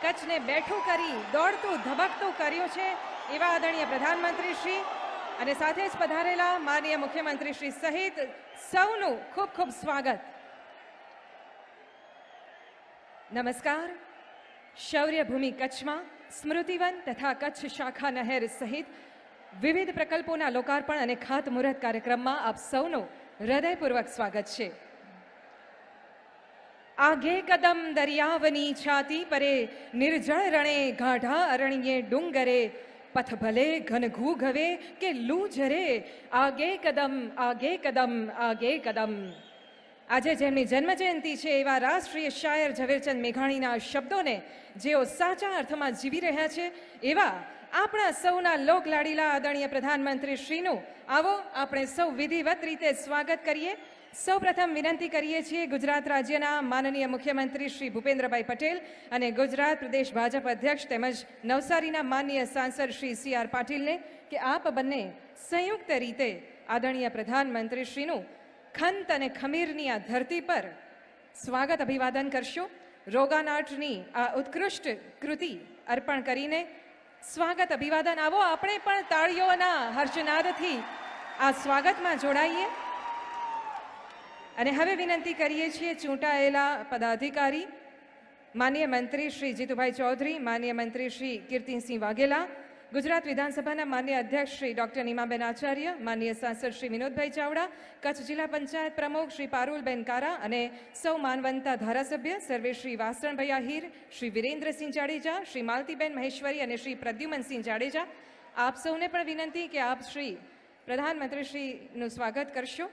કચ્છને બેઠું કરી દોડતું ધબકતું કર્યું છે એવા આદરણીય પ્રધાનમંત્રી શ્રી અને સાથે જ પધારેલા માનનીય મુખ્યમંત્રી શ્રી સહિત સૌનું ખૂબ ખૂબ સ્વાગત. નમસ્કાર. શૌર્ય ભૂમિ કચ્છમાં સ્મૃતિવન તથા કચ્છ શાખા નહેર સહિત વિવિધ પ્રકલ્પોના લોકાર્પણ અને ખાતમુહૂર્ત કાર્યક્રમમાં આપ સૌનું હૃદયપૂર્વક સ્વાગત છે. આગે કદમ દરિયાવની છાતી પરે નિર્જળ રણે ગાઢા અરણ્યે ડુંગરે પથ ભલે ઘનઘૂ ઘવે કે લૂ જરે આગે કદમ આગે કદમ આગે કદમ. આજે જેમની જન્મજયંતિ છે એવા રાષ્ટ્રીય શાયર ઝવેરચંદ મેઘાણીના શબ્દોને જેઓ સાચા અર્થમાં જીવી રહ્યા છે એવા આપણા સૌના લોકલાડીલા આદરણીય પ્રધાનમંત્રી શ્રીનું આવો આપણે સૌ વિધિવત રીતે સ્વાગત કરીએ. સૌપ્રથમ વિનંતી કરીએ છીએ ગુજરાત રાજ્યના માનનીય મુખ્યમંત્રી શ્રી ભૂપેન્દ્રભાઈ પટેલ અને ગુજરાત પ્રદેશ ભાજપ અધ્યક્ષ તેમજ નવસારીના માનનીય સાંસદ શ્રી સી.આર. પાટીલને કે આપ બંને સંયુક્ત રીતે આદરણીય પ્રધાનમંત્રી શ્રીનું ખંત અને ખમીરની આ ધરતી પર સ્વાગત અભિવાદન કરશો. રોગાનાટની આ ઉત્કૃષ્ટ કૃતિ અર્પણ કરીને સ્વાગત અભિવાદન આવો આપણે પણ તાળીઓના હર્ષનાદથી આ સ્વાગતમાં જોડાઈએ. અને હવે વિનંતી કરીએ છીએ ચૂંટાયેલા પદાધિકારી માનનીય મંત્રી શ્રી જીતુભાઈ ચૌધરી, માનનીય મંત્રી શ્રી કીર્તિસિંહ વાઘેલા, ગુજરાત વિધાનસભાના માનનીય અધ્યક્ષ શ્રી ડૉક્ટર નીમાબેન આચાર્ય, માનનીય સાંસદ શ્રી વિનોદભાઈ ચાવડા, કચ્છ જિલ્લા પંચાયત પ્રમુખ શ્રી પારુલબેન કારા અને સૌ માનવંતા ધારાસભ્ય સર્વે શ્રી વાસણભાઈ આહિર, શ્રી વિરેન્દ્રસિંહ જાડેજા, શ્રી માલતીબેન મહેશ્વરી અને શ્રી પ્રદ્યુમનસિંહ જાડેજા. આપ સૌને પણ વિનંતી કે આપ શ્રી પ્રધાનમંત્રી શ્રીનું સ્વાગત કરશો.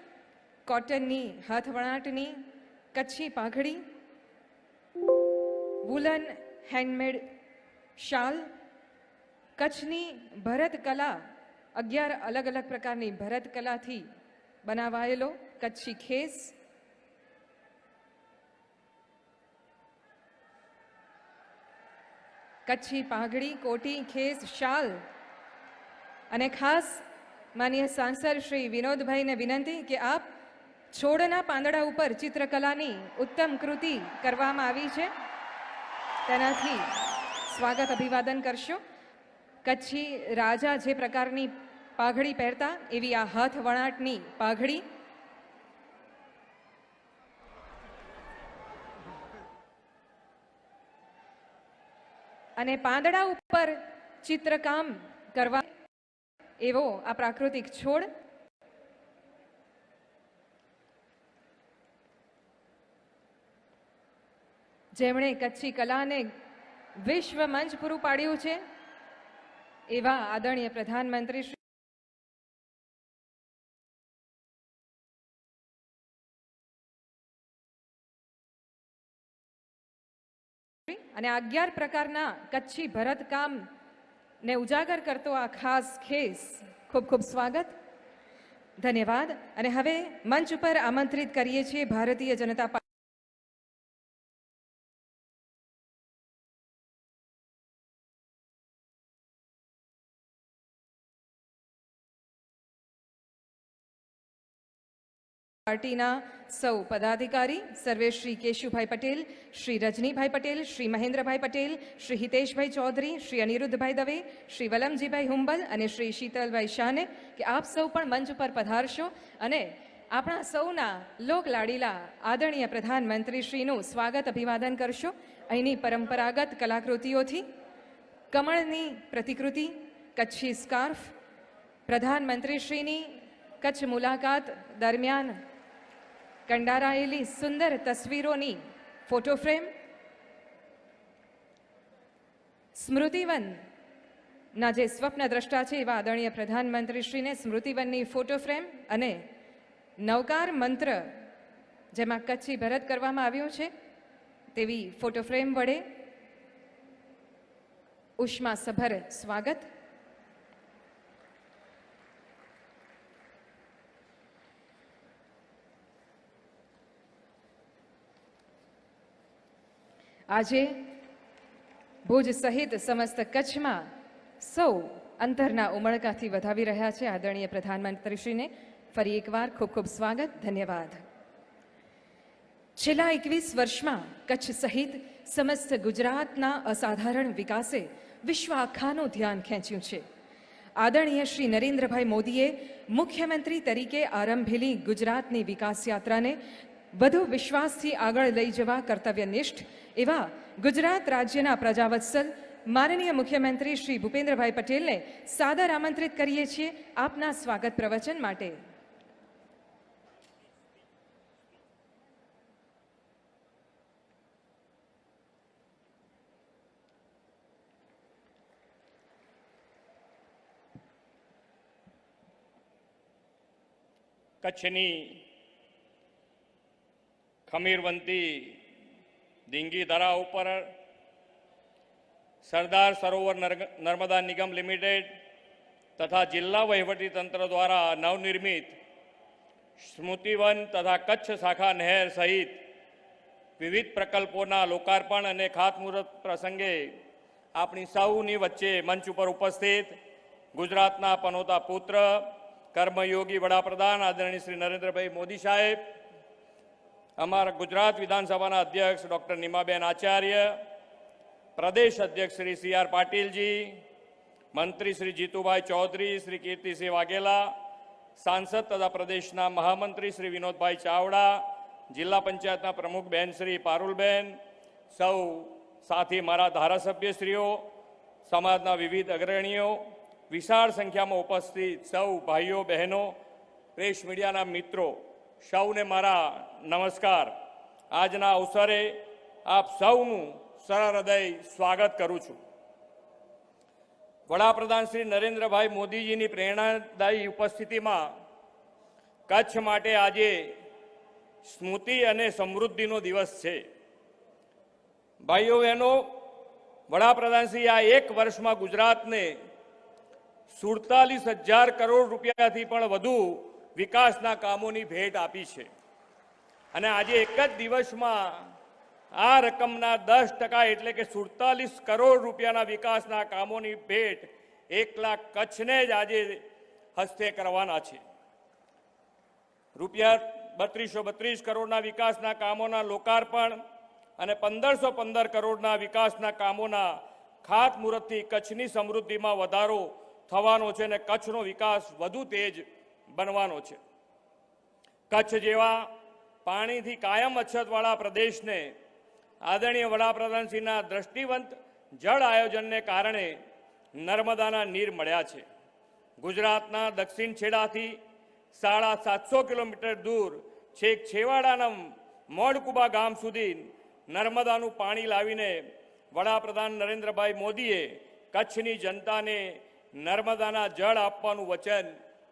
કોટનની હાથવણાટની કચ્છી પાઘડી, વુલન હેન્ડમેડ શાલ, કચ્છની ભરતકલા 11 અલગ અલગ પ્રકારની ભરતકલાથી બનાવાયેલો કચ્છી ખેસ, કચ્છી પાઘડી, કોટી, ખેસ, શાલ અને ખાસ માનનીય સાંસદ શ્રી વિનોદભાઈને વિનંતી કે આપ છોડના પાંદડા ઉપર ચિત્રકલાની ઉત્તમ કૃતિ કરવામાં આવી છે તેનાથી સ્વાગત અભિવાદન કરશો. કચ્છી રાજા જે પ્રકારની પાઘડી પહેરતા એવી આ હાથ વણાટની પાઘડી, અને પાંદડા ઉપર ચિત્રકામ કરવા એવો આ પ્રાકૃતિક છોડ, જેમણે કચ્છી કલાને વિશ્વ મંચ પૂરું પાડ્યું છે એવા આદરણીય પ્રધાનમંત્રી શ્રી અને 11 પ્રકારના કચ્છી ભરતકામ ને ઉજાગર કરતો આ ખાસ ખેસ, ખૂબ ખૂબ સ્વાગત, ધન્યવાદ. અને હવે મંચ ઉપર આમંત્રિત કરીએ છીએ ભારતીય જનતા પાર્ટીના સૌ પદાધિકારી સર્વે શ્રી કેશુભાઈ પટેલ, શ્રી રજનીભાઈ પટેલ, શ્રી મહેન્દ્રભાઈ પટેલ, શ્રી હિતેશભાઈ ચૌધરી, શ્રી અનિરુદ્ધભાઈ દવે, શ્રી વલમજીભાઈ હુંબલ અને શ્રી શીતલભાઈ શાહને કે આપ સૌ પણ મંચ ઉપર પધારશો અને આપણા સૌના લોકલાડીલા આદરણીય પ્રધાનમંત્રી શ્રીનું સ્વાગત અભિવાદન કરશો. અહીંની પરંપરાગત કલાકૃતિઓથી કમળની પ્રતિકૃતિ, કચ્છી સ્કાર્ફ, પ્રધાનમંત્રી શ્રીની કચ્છ મુલાકાત દરમિયાન કંડારાયેલી સુંદર તસવીરોની ફોટો ફ્રેમ, સ્મૃતિવનના જે સ્વપ્ન દ્રષ્ટા છે એવા આદરણીય પ્રધાનમંત્રી શ્રીને સ્મૃતિવનની ફોટો ફ્રેમ અને નવકાર મંત્ર જેમાં કચ્છી ભરત કરવામાં આવ્યું છે તેવી ફોટો ફ્રેમ વડે ઉષ્માસભર સ્વાગત. આજે ભુજ સહિત સમસ્ત કચ્છમાં સૌ અંતરના ઉમળકાથી વધાવી રહ્યા છે આદરણીય પ્રધાનમંત્રીશ્રીને ફરી એકવાર ખૂબ ખૂબ સ્વાગત, ધન્યવાદ. છેલ્લા 21 વર્ષમાં કચ્છ સહિત સમસ્ત ગુજરાતના અસાધારણ વિકાસે વિશ્વ આખાનું ધ્યાન ખેંચ્યું છે. આદરણીય શ્રી નરેન્દ્રભાઈ મોદીએ મુખ્યમંત્રી તરીકે આરંભેલી ગુજરાતની વિકાસ યાત્રાને વધુ વિશ્વાસથી આગળ લઈ જવા કર્તવ્યનિષ્ઠ એવા ગુજરાત રાજ્યના પ્રજાવત્સલ માનનીય મુખ્યમંત્રી શ્રી ભૂપેન્દ્રભાઈ પટેલને સાદર આમંત્રિત કરીએ છીએ આપના સ્વાગત પ્રવચન માટે. કચ્છની ખમીરવંતી ધીંગી ધરા ઉપર સરદાર સરોવર નર્મદા નિગમ લિમિટેડ તથા જિલ્લા વહીવટી તંત્ર દ્વારા નવનિર્મિત સ્મૃતિવન તથા કચ્છ શાખા નહેર સહિત વિવિધ પ્રકલ્પોના લોકાર્પણ અને ખાતમુહૂર્ત પ્રસંગે આપણી સૌની વચ્ચે મંચ ઉપર ઉપસ્થિત ગુજરાતના પનોતા પુત્ર કર્મયોગી વડાપ્રધાન આદરણીય શ્રી નરેન્દ્રભાઈ મોદી સાહેબ, અમારા ગુજરાત વિધાનસભાના અધ્યક્ષ ડૉક્ટર નિમાબેન આચાર્ય, પ્રદેશ અધ્યક્ષ શ્રી સી.આર. પાટીલજી, મંત્રી શ્રી જીતુભાઈ ચૌધરી, શ્રી કીર્તિસિંહ વાઘેલા, સાંસદ તથા પ્રદેશના મહામંત્રી શ્રી વિનોદભાઈ ચાવડા, જિલ્લા પંચાયતના પ્રમુખ બેન શ્રી પારુલબેન, સૌ સાથી મારા ધારાસભ્યશ્રીઓ, સમાજના વિવિધ અગ્રણીઓ, વિશાળ સંખ્યામાં ઉપસ્થિત સૌ ભાઈઓ બહેનો, પ્રેસ મીડિયાના મિત્રો, સૌને મારા નમસ્કાર. આજના અવસરે આપ સૌનું સરળ હૃદય સ્વાગત કરું છું. વડાપ્રધાન શ્રી નરેન્દ્રભાઈ મોદીજીની પ્રેરણાદાયી ઉપસ્થિતિમાં કચ્છ માટે આજે સ્મૃતિ અને સમૃદ્ધિનો દિવસ છે. ભાઈઓ બહેનો, વડાપ્રધાનશ્રી આ એક વર્ષમાં ગુજરાતને 47,000 કરોડ રૂપિયાથી પણ વધુ વિકાસના કામોની ભેટ આપી છે અને આજે એક જ દિવસમાં આ રકમના 10% એટલે કે 47 કરોડ રૂપિયાના વિકાસના કામોની ભેટ 1 લાખ કચ્છને જ આજે હસ્તે કરવાના છે. રૂપિયા 3232 કરોડના વિકાસના કામોના લોકાર્પણ અને 1515 કરોડના વિકાસના કામોના ખાતમુહૂર્તથી કચ્છની સમૃદ્ધિમાં વધારો થવાનો છે અને કચ્છનો વિકાસ વધુ તેજ બનવાનો છે. કચ્છ જેવા પાણીથી કાયમ અછતવાળા પ્રદેશને આદરણીય વડાપ્રધાનશ્રીના દ્રષ્ટિવંત જળ આયોજનને કારણે નર્મદાના નીર મળ્યા છે. ગુજરાતના દક્ષિણ છેડાથી 750 કિલોમીટર દૂર છેક છેવાડાના મોડકુબા ગામ સુધી નર્મદાનું પાણી લાવીને વડાપ્રધાન નરેન્દ્રભાઈ મોદીએ કચ્છની જનતાને નર્મદાના જળ આપવાનું વચન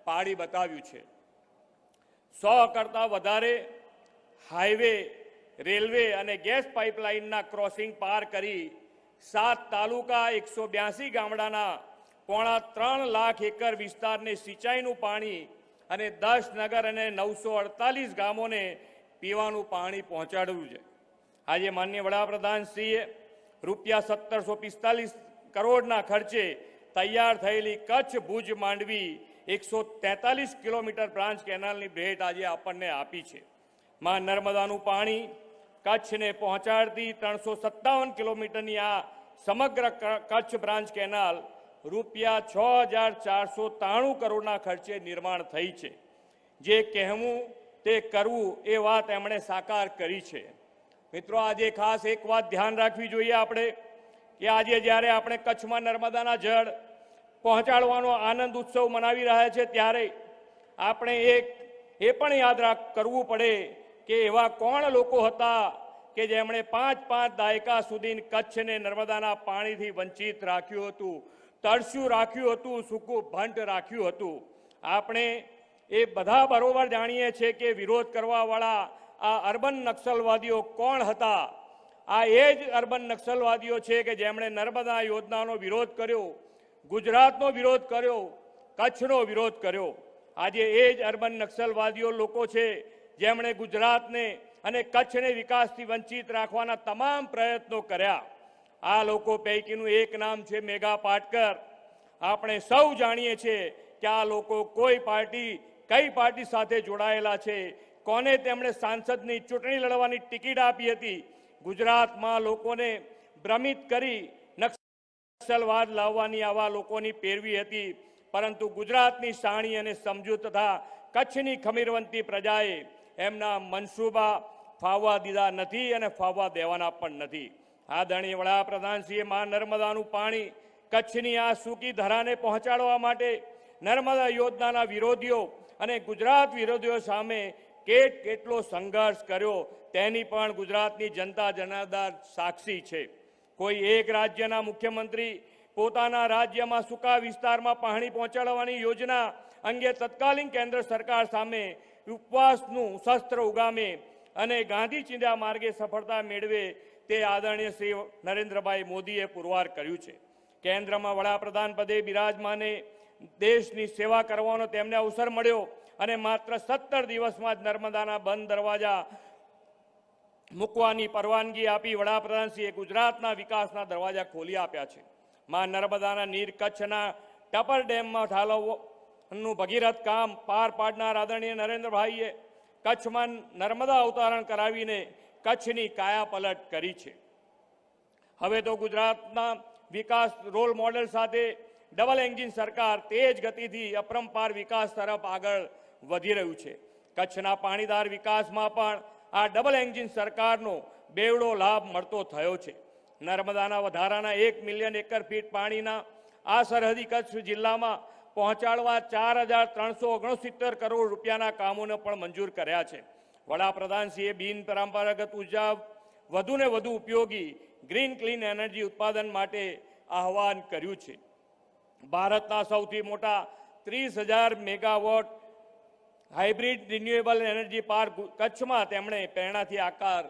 પાળી બતાવ્યું છે. 100 કરતાં વધારે હાઈવે, રેલવે અને ગેસ પાઇપલાઇનના ક્રોસિંગ પાર કરી 7 તાલુકા, 182 ગામડાના 3.25 લાખ એકર વિસ્તારને સિંચાઈનું પાણી અને 10 નગર અને 948 ગામોને પીવાનું પાણી પહોંચાડ્યું છે. આજે માનનીય વડાપ્રધાનશ્રીએ રૂપિયા 1745 કરોડના ખર્ચે તૈયાર થયેલી કચ્છ ભુજ માંડવી 143 કિલોમીટર બ્રાન્ચ કેનાલની ભેટ આજે આપણને આપી છે. માં નર્મદાનું પાણી કચ્છને પહોંચાડતી 357 કિલોમીટરની આ સમગ્ર કચ્છ બ્રાન્ચ કેનાલ રૂપિયા 6493 કરોડના ખર્ચે નિર્માણ થઈ છે. જે કહેવું તે કરવું એ વાત એમણે સાકાર કરી છે. મિત્રો, આજે ખાસ એક વાત ધ્યાન રાખવી જોઈએ આપણે કે આજે જ્યારે આપણે કચ્છમાં નર્મદાના જળ પહોંચાડવાનો આનંદ ઉત્સવ મનાવી રહ્યા છે ત્યારે આપણે એ પણ યાદ કરવું પડે કે એવા કોણ લોકો હતા કે જેમણે 5 દાયકા સુધી કચ્છને નર્મદાના પાણીથી વંચિત રાખ્યું હતું, તરસ્યું રાખ્યું હતું, સૂકું ભંટ રાખ્યું હતું. આપણે એ બધા બરોબર જાણીએ છીએ કે વિરોધ કરવાવાળા આ અર્બન નક્સલવાદીઓ કોણ હતા. આ એ જ અર્બન નક્સલવાદીઓ છે કે જેમણે નર્મદા યોજનાનો વિરોધ કર્યો, ગુજરાતનો વિરોધ કર્યો, કચ્છનો વિરોધ કર્યો. આજે એ જ અર્બન નક્સલવાદીઓ લોકો છે જેમણે ગુજરાતને અને કચ્છને વિકાસથી વંચિત રાખવાના તમામ પ્રયત્નો કર્યા. આ લોકો પૈકીનું એક નામ છે મેઘા પાટકર. આપણે સૌ જાણીએ છીએ કે આ લોકો કઈ પાર્ટી સાથે જોડાયેલા છે, કોને તેમણે સાંસદની ચૂંટણી લડવાની ટિકિટ આપી હતી, ગુજરાતમાં લોકોને ભ્રમિત કરી નક્સલવાદ લાવવાની આવા લોકોની પેરવી હતી, પરંતુ ગુજરાતની શાણી અને સમજુ તથા કચ્છની ખમીરવંતી પ્રજાએ એમના મનસૂબા ફાવવા દીધા નથી અને ફાવવા દેવાના પણ નથી. આદરણીય વડાપ્રધાનશ્રીએ મા નર્મદાનું પાણી કચ્છની આ સૂકી ધરાને પહોંચાડવા માટે નર્મદા યોજનાના વિરોધીઓ અને ગુજરાત વિરોધીઓ સામે કેટલો સંઘર્ષ કર્યો તેની પણ ગુજરાતની જનતા જનાર્દન સાક્ષી છે. કોઈ એક રાજ્યના મુખ્યમંત્રી પોતાના રાજ્યમાં સૂકા વિસ્તારમાં પાણી પહોંચાડવાની યોજના અંગે તત્કાલીન કેન્દ્ર સરકાર સામે ઉપવાસનું શસ્ત્ર ઉગામે અને ગાંધી ચિંધ્યા માર્ગે સફળતા મેળવે તે આદરણીય શ્રી નરેન્દ્રભાઈ મોદીએ પુરવાર કર્યું છે. કેન્દ્રમાં વડાપ્રધાન પદે બિરાજમાને દેશની સેવા કરવાનો તેમને અવસર મળ્યો અને માત્ર 17 દિવસમાં જ નર્મદાના બંધ દરવાજા મૂકવાની પરવાનગી આપી વડાપ્રધાનશ્રીએ ગુજરાતના વિકાસના દરવાજા ખોલી આપ્યા છે. મા નર્મદાના નીર કચ્છના ટપર ડેમમાં ઠાલવવાનું ભગીરથ કામ પાર પાડનાર આદરણીય નરેન્દ્રભાઈએ કચ્છમાં નર્મદા અવતરણ કરાવીને કચ્છની કાયાપલટ કરી છે. હવે તો ગુજરાતના વિકાસ રોલ મોડેલ સાથે ડબલ એન્જિન સરકાર તેજ ગતિથી અપરંપાર વિકાસ તરફ આગળ વધી રહ્યું છે. કચ્છના પાણીદાર વિકાસમાં પણ આ ડબલ એન્જિન સરકારનો બેવડો લાભ મળતો થયો છે. નર્મદાના વધારાના 1 મિલિયન એકર ફીટ પાણીના આ સરહદી કચ્છ જિલ્લામાં પહોંચાડવા 4,369 કરોડ રૂપિયાના કામોને પણ મંજૂર કર્યા છે. વડાપ્રધાનશ્રીએ બિન પરંપરાગત ઉર્જા વધુને વધુ ઉપયોગી ગ્રીન ક્લીન એનર્જી ઉત્પાદન માટે આહવાન કર્યું છે. ભારતના સૌથી મોટા 30,000 megawatt hybrid renewable energy park કચ્છમાં તેમણે પ્રેરણાથી આકાર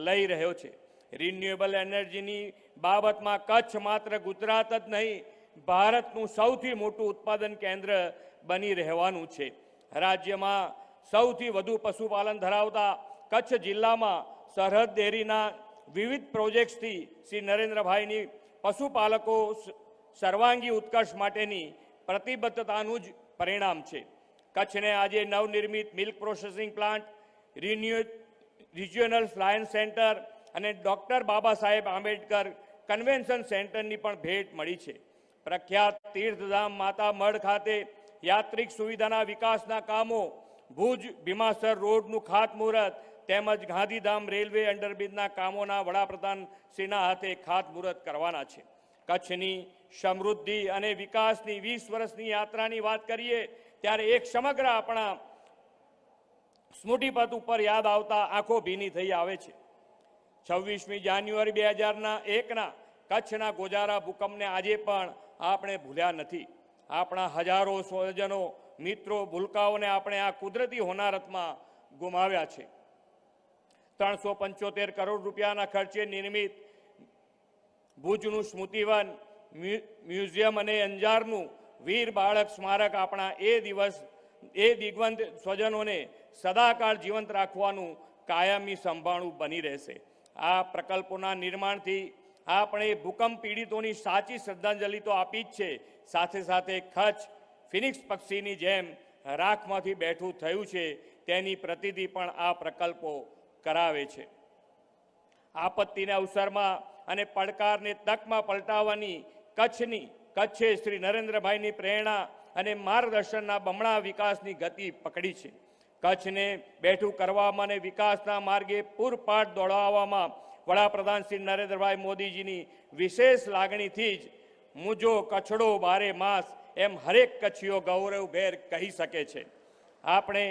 લઈ રહ્યો છે. રિન્યુએબલ એનર્જીની બાબતમાં કચ્છ માત્ર ગુજરાત જ નહીં, ભારતનું સૌથી મોટું ઉત્પાદન કેન્દ્ર બની રહેવાનું છે. રાજ્યમાં સૌથી વધુ પશુપાલન ધરાવતા કચ્છ જિલ્લામાં સરહદ ડેરીના વિવિધ પ્રોજેક્ટ્સથી શ્રી નરેન્દ્રભાઈની પશુપાલકો સર્વાંગી ઉત્કર્ષ માટેની પ્રતિબદ્ધતાનું જ પરિણામ છે. કચ્છને આજે નવનિર્મિત milk processing plant, regional science centre અને ડોક્ટર બાબા સાહેબ આંબેડકર કન્વેન્શન સેન્ટરની પણ ભેટ મળી છે. પ્રખ્યાત તીર્થધામ માતા મઢ ખાતે યાત્રિક સુવિધાના વિકાસના કામો, ભુજ ભીમાસર રોડનું ખાતમુહૂર્ત તેમજ ગાંધીધામ રેલવે અંડરબ્રિજના કામોના વડાપ્રધાન શ્રીના હાથે ખાતમુહૂર્ત કરવાના છે. કચ્છની સમૃદ્ધિ અને વિકાસની 20 વર્ષની યાત્રાની વાત કરીએ ત્યારે એક સમગ્ર આપણા સ્મૃતિપથ ઉપર યાદ આવતા આંખો ભીની થઈ આવે છે. 26મી જાન્યુઆરી 2001ના કચ્છના ગોજારા ભૂકંપને આજે પણ આપણે ભૂલ્યા નથી. આપણા હજારો સ્વજનો, મિત્રો, ભૂલકાઓને આપણે આ કુદરતી હોનારતમાં ગુમાવ્યા છે. 375 કરોડ રૂપિયાના ખર્ચે નિર્મિત ભુજનું સ્મૃતિવન, મ્યુઝિયમ અને અંજારનું વીર બાળક સ્મારક આપણા એ દિગ્વંત સ્વજનોને સદાકાળ જીવંત રાખવાનું કાયમી સંભાળવું બની રહેશે. આ પ્રકલ્પોના નિર્માણથી આપણે ભૂકંપ પીડિતોની સાચી શ્રદ્ધાંજલિ તો આપી જ છે, સાથે સાથે કચ્છ ફિનિક્સ પક્ષીની જેમ રાખમાંથી બેઠું થયું છે તેની પ્રતીતિ પણ આ પ્રકલ્પો કરાવે છે. આપત્તિના અવસરમાં અને પડકારને તકમાં પલટાવવાની કચ્છે શ્રી નરેન્દ્રભાઈની પ્રેરણા અને માર્ગદર્શનના બમણા વિકાસની ગતિ પકડી છે. કચ્છને બેઠું કરવામાં અને વિકાસના માર્ગે પૂરપાટ દોડાવવામાં વડાપ્રધાન શ્રી નરેન્દ્રભાઈ મોદીજીની વિશેષ લાગણીથી જ મુજો કચ્છડો બારે માસ એમ હરેક કચ્છીઓ ગૌરવભેર કહી શકે છે. આપણે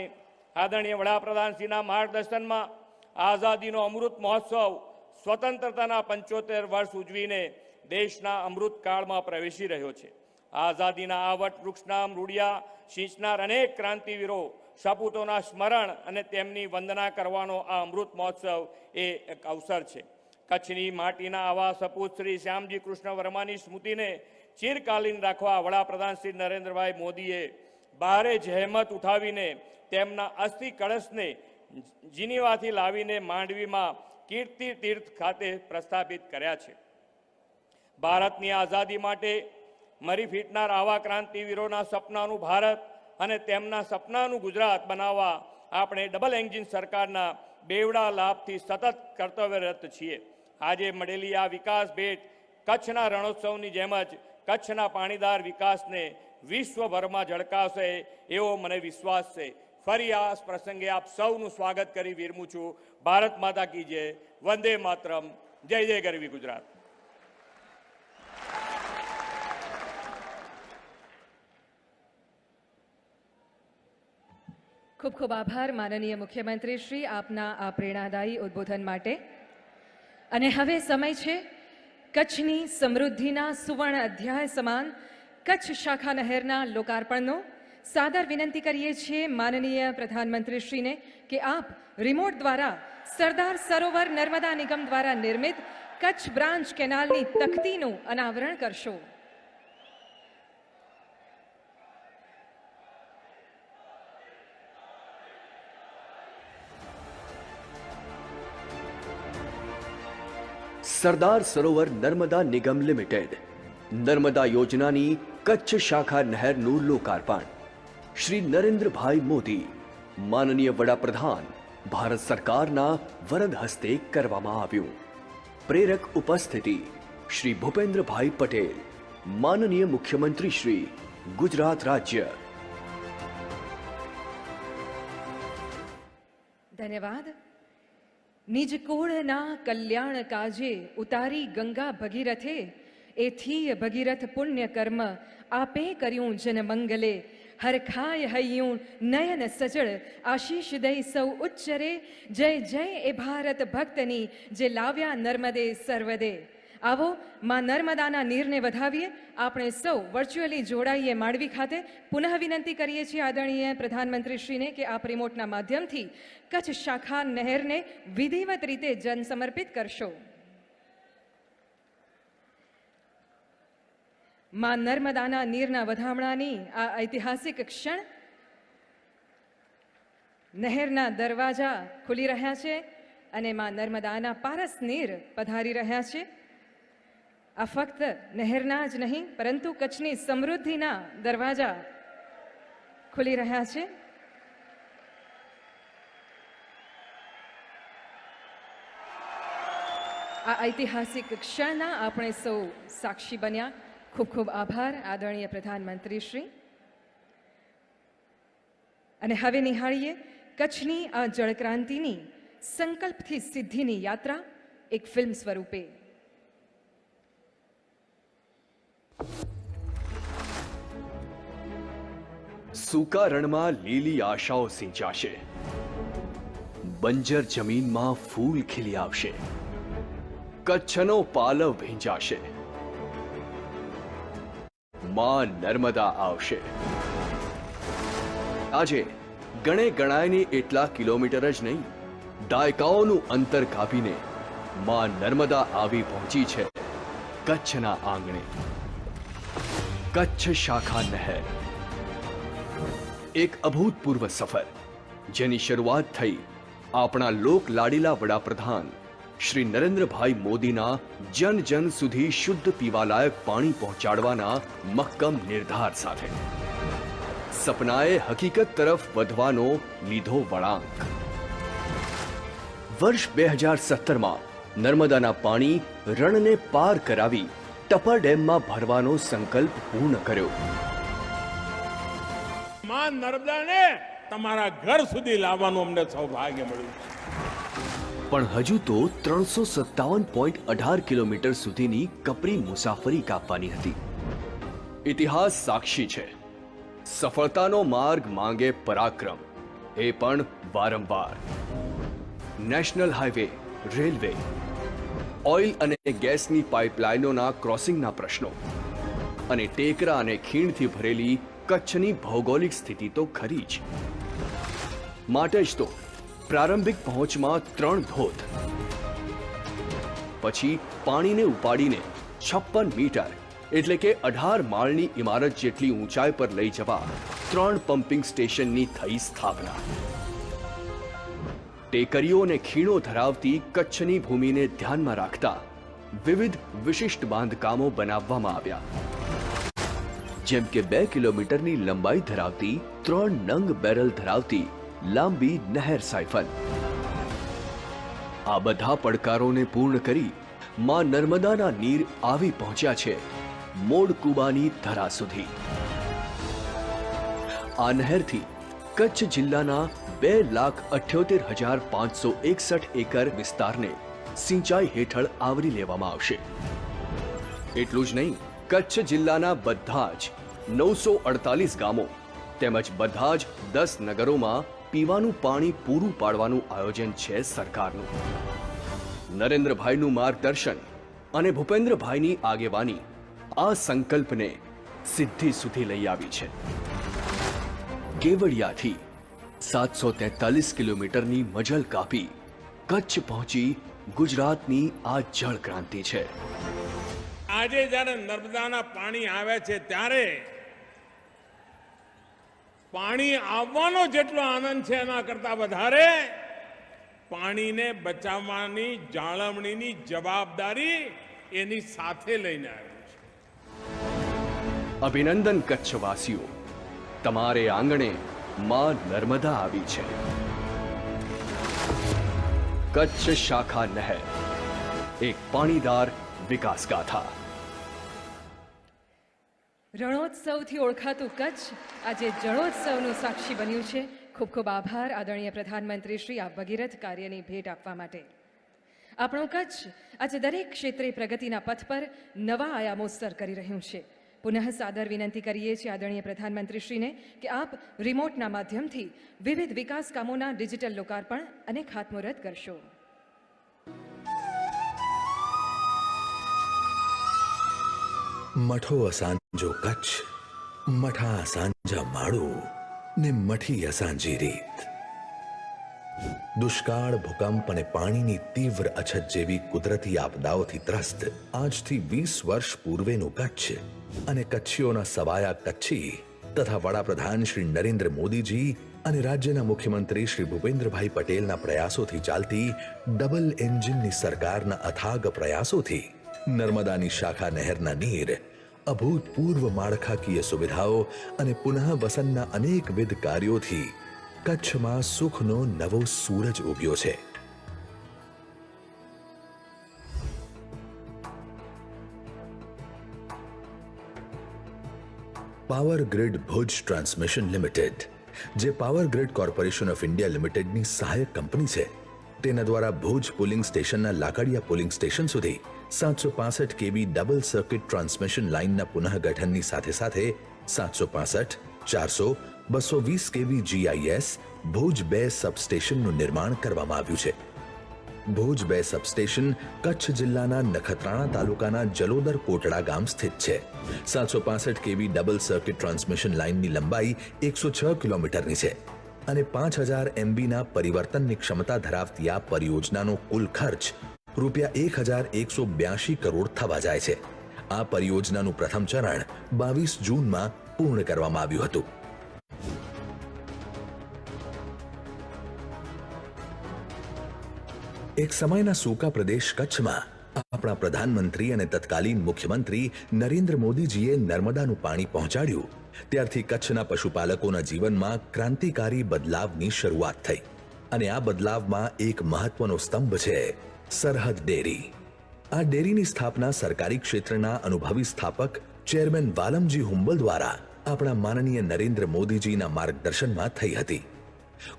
આદરણીય વડાપ્રધાનશ્રીના માર્ગદર્શનમાં આઝાદીનો અમૃત મહોત્સવ સ્વતંત્રતાના 75 વર્ષ ઉજવીને દેશના અમૃતકાળમાં પ્રવેશી રહ્યો છે. આઝાદીના આ વટવૃક્ષના મૂળિયા સિંચનાર અનેક ક્રાંતિવીરો, સપૂતોના સ્મરણ અને તેમની વંદના કરવાનો આ અમૃત મહોત્સવ એ એક અવસર છે. કચ્છની માટીના આવા સપૂત શ્રી શ્યામજી કૃષ્ણ વર્માની સ્મૃતિને ચિરકાલીન રાખવા વડાપ્રધાન શ્રી નરેન્દ્રભાઈ મોદીએ ભારે જહેમત ઉઠાવીને તેમના અસ્થિ કળશને જીનીવાથી લાવીને માંડવીમાં કીર્તિ તીર્થ ખાતે પ્રસ્થાપિત કર્યા છે. ભારતની આઝાદી માટે મરી ફીટનાર આવા ક્રાંતિવીરોના સપનાનું ભારત અને તેમના સપનાનું ગુજરાત બનાવવા આપણે ડબલ એન્જિન સરકારના બેવડા લાભથી સતત કર્તવ્યરત છીએ. આજે મળેલી આ વિકાસ ભેટ કચ્છના રણોત્સવની જેમ જ કચ્છના પાણીદાર વિકાસને વિશ્વભરમાં ઝળકાવશે એવો મને વિશ્વાસ છે. ફરી આ પ્રસંગે આપ સૌનું સ્વાગત કરી વિરમું છું. ભારત માતા કી જય, વંદે માતરમ, જય જય ગરવી ગુજરાત. ખૂબ ખૂબ આભાર માનનીય મુખ્યમંત્રી શ્રી આપના આ પ્રેરણાદાયી ઉદ્બોધન માટે. અને હવે સમય છે કચ્છની સમૃદ્ધિના સુવર્ણ અધ્યાય સમાન કચ્છ શાખા નહેરના લોકાર્પણનો. સાદર વિનંતી કરીએ છીએ માનનીય પ્રધાનમંત્રીશ્રીને કે આપ રિમોટ દ્વારા સરદાર સરોવર નર્મદા નિગમ દ્વારા નિર્મિત કચ્છ બ્રાન્ચ કેનાલની તકતીનું અનાવરણ કરશો. સરદાર સરોવર નર્મદા નિગમ લિમિટેડ નર્મદા યોજનાની કચ્છ શાખા નહેરનું લોકાર્પણ શ્રી નરેન્દ્રભાઈ મોદી માનનીય વડાપ્રધાન ભારત સરકારના વરદ હસ્તે કરવામાં આવ્યું. પ્રેરક ઉપસ્થિતિ શ્રી ભૂપેન્દ્રભાઈ પટેલ માનનીય મુખ્યમંત્રી શ્રી ગુજરાત રાજ્ય. ધન્યવાદ. નિજ કુળના કલ્યાણ કાજે ઉતારી ગંગા ભગીરથે એથી ભગીરથ પુણ્ય કર્મ આપે કર્યું જન મંગલે હરખાય હૈયું નયન સજળ આશીષ દઈ સૌ ઉચ્ચરે જય જય એ ભારત ભક્તની જે લાવ્યા નર્મદે સર્વદે. આવો માં નર્મદાના નીરને વધાવીએ. આપણે સૌ વર્ચ્યુઅલી જોડાઈએ માંડવી ખાતે. પુનઃ વિનંતી કરીએ છીએ આદરણીય પ્રધાનમંત્રીશ્રીને કે આપ રિમોટના માધ્યમથી કચ્છ શાખા નહેરને વિધિવત રીતે જન સમર્પિત કરશો. માં નર્મદાના નીરના વધામણાની આ ઐતિહાસિક ક્ષણ. નહેરના દરવાજા ખુલી રહ્યા છે અને માં નર્મદાના પારસ નીર પધારી રહ્યા છે. આ ફક્ત નહેરના જ નહીં પરંતુ કચ્છની સમૃદ્ધિના દરવાજા ખુલી રહ્યા છે. આ ઐતિહાસિક ક્ષણના આપણે સૌ સાક્ષી બન્યા. ખૂબ ખૂબ આભાર આદરણીય પ્રધાનમંત્રી શ્રી. અને હવે નિહાળીએ કચ્છની આ જળક્રાંતિની સંકલ્પથી સિદ્ધિની યાત્રા એક ફિલ્મ સ્વરૂપે. સૂકા રણમાં લીલી આશાઓ સિંચાશે, બંજર જમીનમાં ફૂલ ખીલી આવશે, કચ્છનો પાલવ ભીંજાશે, માં નર્મદા આવશે. આજે ગણે ગણાયની એટલા કિલોમીટર જ નહીં, દાયકાઓનું અંતર કાપીને માં નર્મદા આવી પહોંચી છે કચ્છના આંગણે. કચ્છ શાખા નહેર એક અભૂતપૂર્વ સફર, જેની શરૂઆત થઈ આપણા લોક લાડીલા વડાપ્રધાન શ્રી નરેન્દ્રભાઈ મોદીના જન જન સુધી શુદ્ધ પીવાલાયક પાણી પહોંચાડવાના મક્કમ નિર્ધાર સાથે. સપનાએ હકીકત તરફ વધવાનો લીધો વળાંક. વર્ષ 2017માં નર્મદાના પાણી રણને પાર કરાવી ટપર ડેમમાં ભરવાનો સંકલ્પ પૂર્ણ કર્યો. માં નર્મદાને તમારા ઘર સુધી લાવવાનું અમને સૌભાગ્ય મળ્યું. પણ હજુ તો 357.18 કિલોમીટર સુધીની કપરી મુસાફરી કાપવાની હતી. ઇતિહાસ સાક્ષી છે, સફળતાનો માર્ગ માંગે પરાક્રમ, એ પણ વારંવાર. નેશનલ હાઈવે, રેલવે, ઓઇલ અને ગેસની પાઇપલાઇનોના ક્રોસિંગના પ્રશ્નો અને ટેકરા અને ખીણથી ભરેલી કચ્છની ભૌગોલિક સ્થિતિ તો ખરી જ. માટે જ તો પ્રારંભિક પહોંચમાં 3 ધોધ, પછી પાણીને ઉપાડીને 56 મીટર એટલે કે 18 માળની ઇમારત જેટલી ઊંચાઈ પર લઈ જવા 3 પમ્પિંગ સ્ટેશનની થઈ સ્થાપના. ટેકરીઓ અને ખીણો ધરાવતી કચ્છની ભૂમિને ધ્યાનમાં રાખતા વિવિધ વિશિષ્ટ બાંધકામો બનાવવામાં આવ્યા, જેમ કે 2 કિલોમીટરની લંબાઈ ધરાવતી 3 નંગ બેરલ ધરાવતી લાંબી નહેર સાયફન, આ બધા પડકારોને પૂર્ણ કરી માં નર્મદાના નીર આવી પહોંચ્યા છે મોડકુબાની ધરા સુધી. આ નહેરથી કચ્છ જિલ્લાના 2,78,561 એકર વિસ્તારને સિંચાઈ હેઠળ આવરી લેવામાં આવશે. એટલું જ નહીં, કચ્છ જિલ્લાના બધા જ 948 ગામો તેમજ બધા જ 10 નગરોમાં પીવાનું પાણી પૂરું પાડવાનું આયોજન છે સરકારનું. નરેન્દ્રભાઈનું માર્ગદર્શન અને ભૂપેન્દ્રભાઈની આગેવાની આ સંકલ્પને સિદ્ધિ સુધી લઈ આવી છે. કેવડિયાથી 743 કિલોમીટરની મજલ કાપી કચ્છ પહોંચી ગુજરાતની આ જળ ક્રાંતિ છે. આજે જ્યારે નર્મદાના પાણી આવે છે ત્યારે પાણી આવવાનો જેટલો આનંદ છે એના કરતા વધારે પાણીને બચાવવાની જાળવણીની જવાબદારી એની સાથે લઈને આવ્યું છે. અભિનંદન કચ્છવાસીઓ, તમારે આંગણે માં નર્મદા આવી છે. કચ્છ શાખા નહેર, એક પાણીદાર વિકાસ ગાથા. રણોત્સવથી ઓળખાતું કચ્છ આજે જળોત્સવનું સાક્ષી બન્યું છે. ખૂબ ખૂબ આભાર આદરણીય પ્રધાનમંત્રી શ્રી આ ભગીરથ કાર્યની ભેટ આપવા માટે. આપણો કચ્છ આજે દરેક ક્ષેત્રે પ્રગતિના પથ પર નવા આયામો સર કરી રહ્યું છે. પુનઃ સાદર વિનંતી કરીએ છીએ આદરણીય પ્રધાનમંત્રીશ્રીને કે આપ રિમોટના માધ્યમથી વિવિધ વિકાસ કામોના ડિજિટલ લોકાર્પણ અને ખાતમુહૂર્ત કરશો. મઠો અસાંજો કચ્છ, મઠા અસાંજા માળો ને મઠી અસાંજી રીત. દુષ્કાળ, ભૂકંપ અને પાણીની તીવ્ર અછત જેવી કુદરતી આપદાઓથી ત્રસ્ત આજથી 20 વર્ષ પૂર્વેનું કચ્છ અને કચ્છીઓના સવાયા કચ્છી તથા વડાપ્રધાન શ્રી નરેન્દ્ર મોદીજી અને રાજ્યના મુખ્યમંત્રી શ્રી ભૂપેન્દ્રભાઈ પટેલના પ્રયાસોથી ચાલતી ડબલ એન્જિનની સરકારના અથાગ પ્રયાસોથી નર્મદાની શાખા નહેરના નીર, અભૂતપૂર્વ માળખાકીય સુવિધાઓ અને પુનઃ વસનના અનેકવિધ કાર્યોથી કચ્છમાં સુખનો નવો સૂરજ ઉગ્યો છે. Power grid Bhuj transmission limited, જે power grid corporation of India લિમિટેડની સહાયક કંપની છે, તેના દ્વારા ભુજ પુલિંગ સ્ટેશનના લાકડિયા પુલિંગ સ્ટેશન સુધી 765 કેવી ડબલ સર્કિટ ટ્રાન્સમિશન લાઇનના પુનઃગઠનની સાથે સાથે 765, 400, 220 કેવી GIS ભુજ 2 સબસ્ટેશનનું નિર્માણ કરવામાં આવ્યું છે. ભુજ 2 સબસ્ટેશન કચ્છ જિલ્લાના નખત્રાણા તાલુકાના જલોદર કોટડા ગામ સ્થિત છે. 765 કેવી ડબલ સર્કિટ ટ્રાન્સમિશન લાઇનની લંબાઈ 106 કિલોમીટરની છે અને 5000 MBના પરિવર્તનની ક્ષમતા ધરાવતી આ પરિયોજનાનો કુલ ખર્ચ ₹1,182 કરોડ થવા જાય છે. આ પરિયોજનાનું પ્રથમ ચરણ 22 જૂનમાં પૂર્ણ કરવામાં આવ્યું હતું. એક સમયના સૂકા પ્રદેશ કચ્છમાં આપણા પ્રધાનમંત્રી અને તત્કાલીન મુખ્યમંત્રી નરેન્દ્ર મોદીજીએ નર્મદાનું પાણી પહોંચાડ્યું ત્યારથી કચ્છના પશુપાલકોના જીવનમાં ક્રાંતિકારી બદલાવની શરૂઆત થઈ. અને આ બદલાવમાં એક મહત્વનો સ્તંભ છે સરહદ ડેરી. આ ડેરીની સ્થાપના સરકારી ક્ષેત્રના અનુભવી સ્થાપક ચેરમેન વાલમજી હુંબલ દ્વારા આપણા માનનીય નરેન્દ્ર મોદીજીના માર્ગદર્શનમાં થઈ હતી.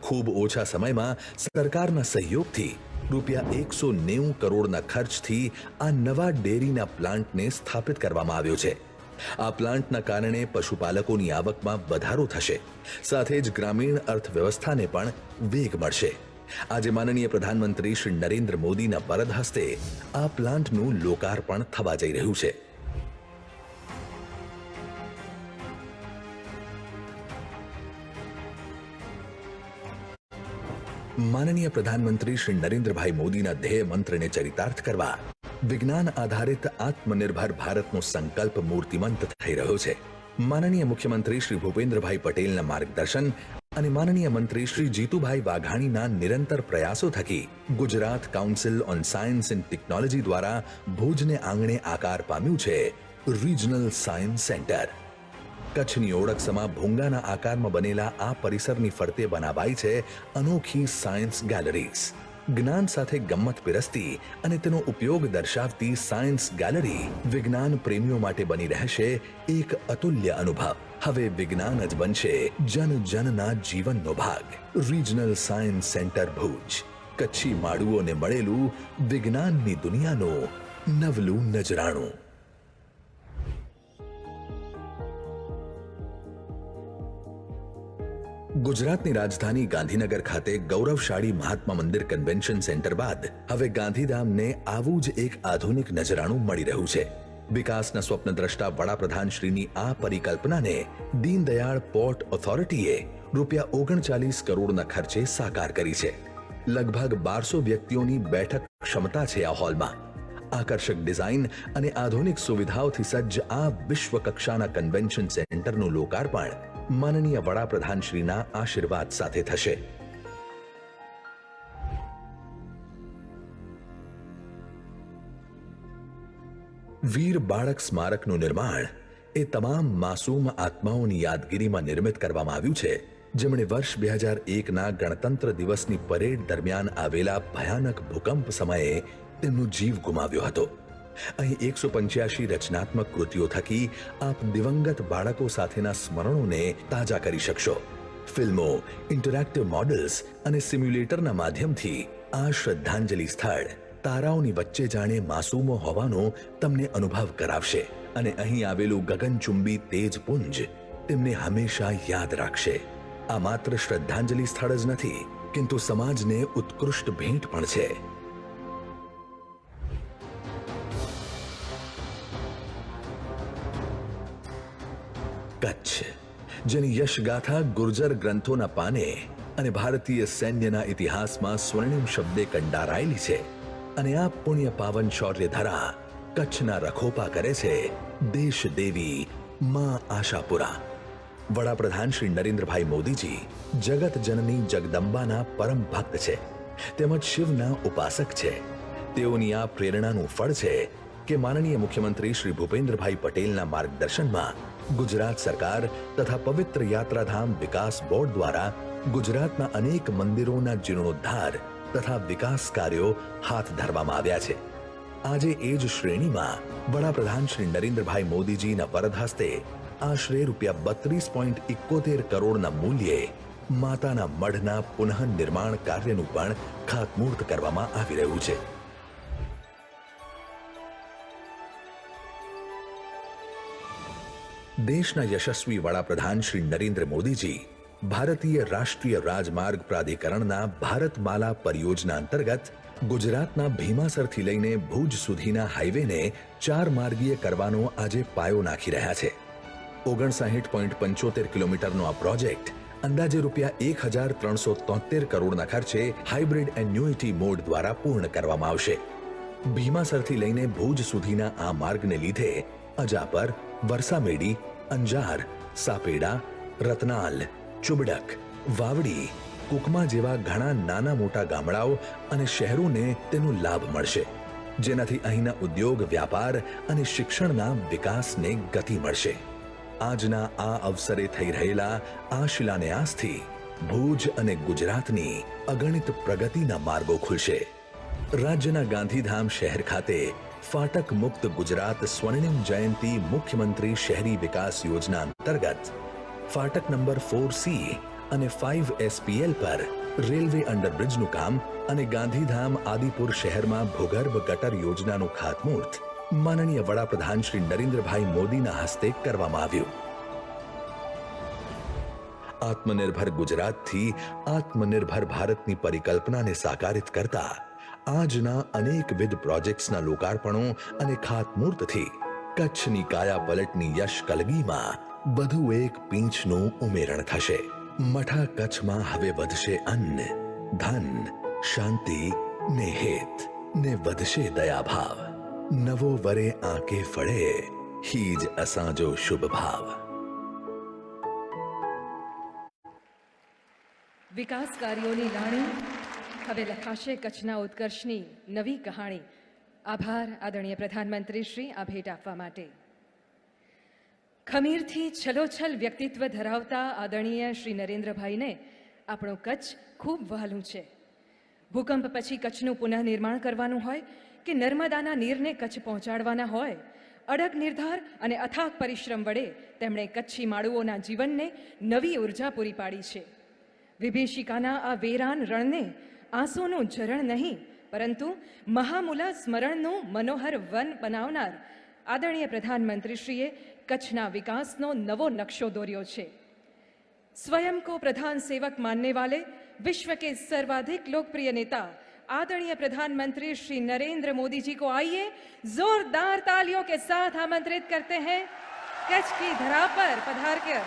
ખૂબ ઓછા સમયમાં સરકારના સહયોગથી ₹190 કરોડના ખર્ચથી આ નવા ડેરીના પ્લાન્ટને સ્થાપિત કરવામાં આવ્યો છે. આ પ્લાન્ટના કારણે પશુપાલકોની આવકમાં વધારો થશે, સાથે જ ગ્રામીણ અર્થવ્યવસ્થાને પણ વેગ મળશે. આજે માનનીય પ્રધાનમંત્રી શ્રી નરેન્દ્ર મોદીના વરદ હસ્તે આ પ્લાન્ટનું લોકાર્પણ થવા જઈ રહ્યું છે. માનનીય પ્રધાનમંત્રી શ્રી નરેન્દ્રભાઈ મોદીના ધ્યેય મંત્રને ચરિતાર્થ કરવા વિજ્ઞાન આધારિત આત્મનિર્ભર ભારતનો સંકલ્પ મૂર્તિમંત થઈ રહ્યો છે. માનનીય મુખ્યમંત્રી શ્રી ભૂપેન્દ્રભાઈ પટેલના માર્ગદર્શન અને માનનીય મંત્રી શ્રી જીતુભાઈ વાઘાણીના નિરંતર પ્રયાસો થકી Gujarat council on science and technology દ્વારા ભુજને આંગણે આકાર પામ્યું છે રિજનલ સાયન્સ સેન્ટર. કચ્છની ઓળખ સમા ભૂંગાના આકારમાં બનેલા આ પરિસરની ફરતે બનાવાઈ છે અનોખી સાયન્સ ગેલેરીઝ. જ્ઞાન સાથે ગમ્મત પીરસતી અને તેનો ઉપયોગ દર્શાવતી સાયન્સ ગેલેરી વિજ્ઞાન પ્રેમીઓ માટે બની રહેશે એક અતુલ્ય અનુભવ. હવે વિજ્ઞાન જ બનશે જન જનના જીવનનો ભાગ. Regional science centre Bhuj, Kutchi માળુઓને મળેલું વિજ્ઞાનની દુનિયાનું નવલું નજરાણું. ગુજરાતની રાજધાની ગાંધીનગર ખાતે ગૌરવશાળી મહાત્મા મંદિર કન્વેન્શન સેન્ટર બાદ હવે ગાંધીધામને આવું જ એક આધુનિક નજરાણું મળી રહ્યું છે. વિકાસના સ્વપ્નદ્રષ્ટા વડાપ્રધાન શ્રીની આ પરિકલ્પનાને દીનદયાળ પોર્ટ ઓથોરિટીએ ₹39 કરોડના ખર્ચે સાકાર કરી છે. લગભગ 1200 વ્યક્તિઓની બેઠક ક્ષમતા છે આ હોલમાં. આકર્ષક ડિઝાઇન અને આધુનિક સુવિધાઓથી સજ્જ આ વિશ્વ કક્ષાના કન્વેન્શન સેન્ટરનું લોકાર્પણ માનનીય વડાપ્રધાન શ્રીના આશીર્વાદ સાથે થશે. વીર બાળક સ્મારકનું નિર્માણ એ તમામ માસૂમ આત્માઓની યાદગીરીમાં નિર્મિત કરવામાં આવ્યું છે જેમણે વર્ષ 2001ના ગણતંત્ર દિવસની પરેડ દરમિયાન આવેલા ભયાનક ભૂકંપ સમયે તેમનો જીવ ગુમાવ્યો હતો. અહીં 185 રચનાત્મક કૃતિઓ થકી આપ દિવંગત બાળકો સાથેના સ્મરણોને તાજા કરી શકશો. ફિલ્મો, ઇન્ટરેક્ટિવ મોડલ્સ અને સિમ્યુલેટરના માધ્યમથી આ શ્રદ્ધાંજલિ સ્થળ તારાઓની વચ્ચે જાણે માસૂમો હોવાનો તમને અનુભવ કરાવશે અને અહીં આવેલું ગગનચુંબી તેજપુંજ તેમને હંમેશા યાદ રાખશે. આ માત્ર શ્રદ્ધાંજલિ સ્થળ જ નથી, કિંતુ સમાજને ઉત્કૃષ્ટ ભેટ પણ છે. કચ્છ, જેની યશગાથા ગુર્જર ગ્રંથોના પાને અને ભારતીય સૈન્યના ઇતિહાસમાં સ્વર્ણિમ શબ્દે કંડારાયેલી છે, અને આ પુણ્ય પાવન શૌર્યધરા કચ્છના રખોપા કરે છે દેશ દેવી માં આશાપુરા. વડાપ્રધાન શ્રી નરેન્દ્રભાઈ મોદીજી જગત જનની જગદંબાના પરમ ભક્ત છે તેમજ શિવના ઉપાસક છે. તેઓની આ પ્રેરણાનું ફળ છે કે માનનીય મુખ્યમંત્રી શ્રી ભૂપેન્દ્રભાઈ પટેલના માર્ગદર્શનમાં ગુજરાત સરકાર તથા પવિત્ર યાત્રાધામ વિકાસ બોર્ડ દ્વારા ગુજરાતના અનેક મંદિરોના જીર્ણોદ્ધાર તથા વિકાસ કાર્યો હાથ ધરવામાં આવ્યા છે. આજે એ જ શ્રેણીમાં વડાપ્રધાન શ્રી નરેન્દ્રભાઈ મોદીજીના વરદ હસ્તે આશરે ₹32.71 કરોડના મૂલ્યે માતાના મઢના પુનઃ નિર્માણ કાર્યનું પણ ખાતમુહૂર્ત કરવામાં આવી રહ્યું છે. દેશના યશસ્વી વડાપ્રધાન શ્રી નરેન્દ્ર મોદીજી ભારતીય રાષ્ટ્રીય રાજમાર્ગ પ્રાધિકરણના ભારતમાલા પરિયોજના અંતર્ગત ગુજરાતના ભીમાસરથી લઈને ભુજ સુધીના હાઈવેને 4 માર્ગીય કરવાનો આજે પાયો નાખી રહ્યા છે. 59.75 કિલોમીટરનો આ પ્રોજેક્ટ અંદાજે ₹1373 કરોડના ખર્ચે હાઇબ્રિડ એન્યુઇટી મોડ દ્વારા પૂર્ણ કરવામાં આવશે. ભીમાસરથી લઈને ભુજ સુધીના આ માર્ગને લીધે અજાપર, વરસામેડી, અંજાર, સાપેડા, રતનાલ, ચુબડક, વાવડી, કુકમા જેવા ઘણા નાના મોટા ગામડાઓ અને શહેરોને તેનો લાભ મળશે, જેનાથી અહીંના ઉદ્યોગ, વ્યાપાર અને શિક્ષણના વિકાસને ગતિ મળશે. આજના આ અવસરે થઈ રહેલા આ શિલાન્યાસથી ભુજ અને ગુજરાતની અગણિત પ્રગતિના માર્ગો ખુલશે. રાજ્યના ગાંધીધામ શહેર ખાતે ફાટક મુક્ત ગુજરાત સ્વર્ણિમ જયંતી મુખ્યમંત્રી શહેરી વિકાસ યોજના અંતર્ગત ફાટક નંબર 4C અને 5SPL પર રેલવે અંડરબ્રિજનું કામ અને ગાંધીધામ આદિપુર શહેરમાં ભૂગર્ભ ગટર યોજનાનું ખાતમુહૂર્ત માનનીય વડાપ્રધાન શ્રી નરેન્દ્રભાઈ મોદીના હસ્તે કરવામાં આવ્યું. આત્મનિર્ભર ગુજરાતથી આત્મનિર્ભર ભારતની પરિકલ્પનાને સાકારિત કરતા આજના અનેકવિધ પ્રોજેક્ટ્સના લોકાર્પણો અને ખાતમુહૂર્તથી કચ્છની કાયા પલટની યશ કલગીમાં વધુ એક પીંછનું ઉમેરણ થશે. મઠા કચ્છમાં હવે વધશે અન્ન, ધન, શાંતિ ને હેત ને વધશે દયાભાવ. નવો વરે આંકે ફળે હીજ અસાંજો શુભ ભાવ. વિકાસ કાર્યોની લાણી હવે લખાશે કચ્છના ઉત્કર્ષની નવી કહાણી. આભાર આદરણીય પ્રધાનમંત્રી શ્રી આ ભેટ આપવા માટે. ખમીરથી છલોછલ વ્યક્તિત્વ ધરાવતા આદરણીય શ્રી નરેન્દ્રભાઈને આપણું કચ્છ ખૂબ વહાલું છે. ભૂકંપ પછી કચ્છનું પુનઃનિર્માણ કરવાનું હોય કે નર્મદાના નીરને કચ્છ પહોંચાડવાના હોય, અડગ નિર્ધાર અને અથાગ પરિશ્રમ વડે તેમણે કચ્છી માળુઓના જીવનને નવી ઉર્જા પૂરી પાડી છે. વિભીષિકાના આ વેરાન રણને આંસુનું ઝરણ નહીં પરંતુ મહામુલા સ્મરણનું મનોહર વન બનાવનાર આદરણીય પ્રધાનમંત્રીશ્રીએ કચ્છના વિકાસનો નવો નકશો દોર્યો છે. स्वयं को प्रधान सेवक मानने वाले विश्व के सर्वाधिक लोकप्रिय नेता आदरणीय प्रधानमंत्री श्री नरेंद्र मोदी जी को आइए जोरदार तालियों के साथ आमंत्रित करते हैं कच्छ की धरा पर पधारकर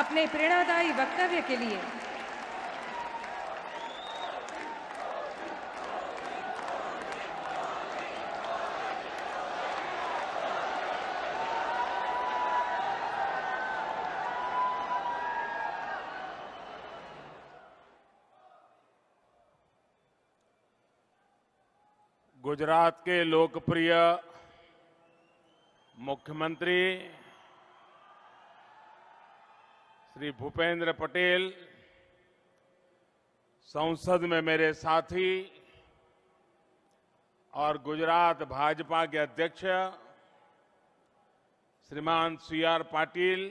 अपने प्रेरणादायी वक्तव्य के लिए. गुजरात के लोकप्रिय मुख्यमंत्री श्री भूपेंद्र पटेल, संसद में मेरे साथी और गुजरात भाजपा के अध्यक्ष श्रीमान CR पाटिल,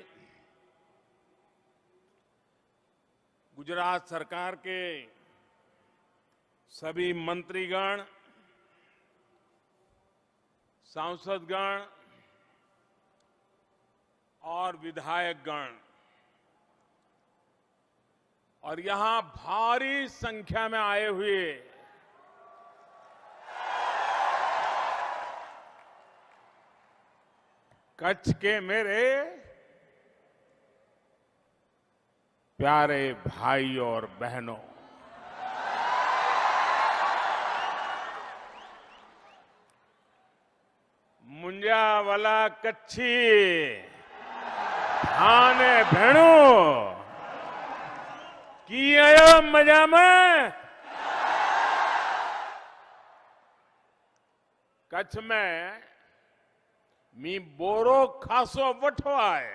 गुजरात सरकार के सभी मंत्रीगण, सांसदगण और विधायकगण और यहां भारी संख्या में आए हुए कच्छ के मेरे प्यारे भाई और बहनों, मुंजावाला कच्छी थाने भेणो की आयो मजा में। कच्छ में मी बोरो खासो वठो आए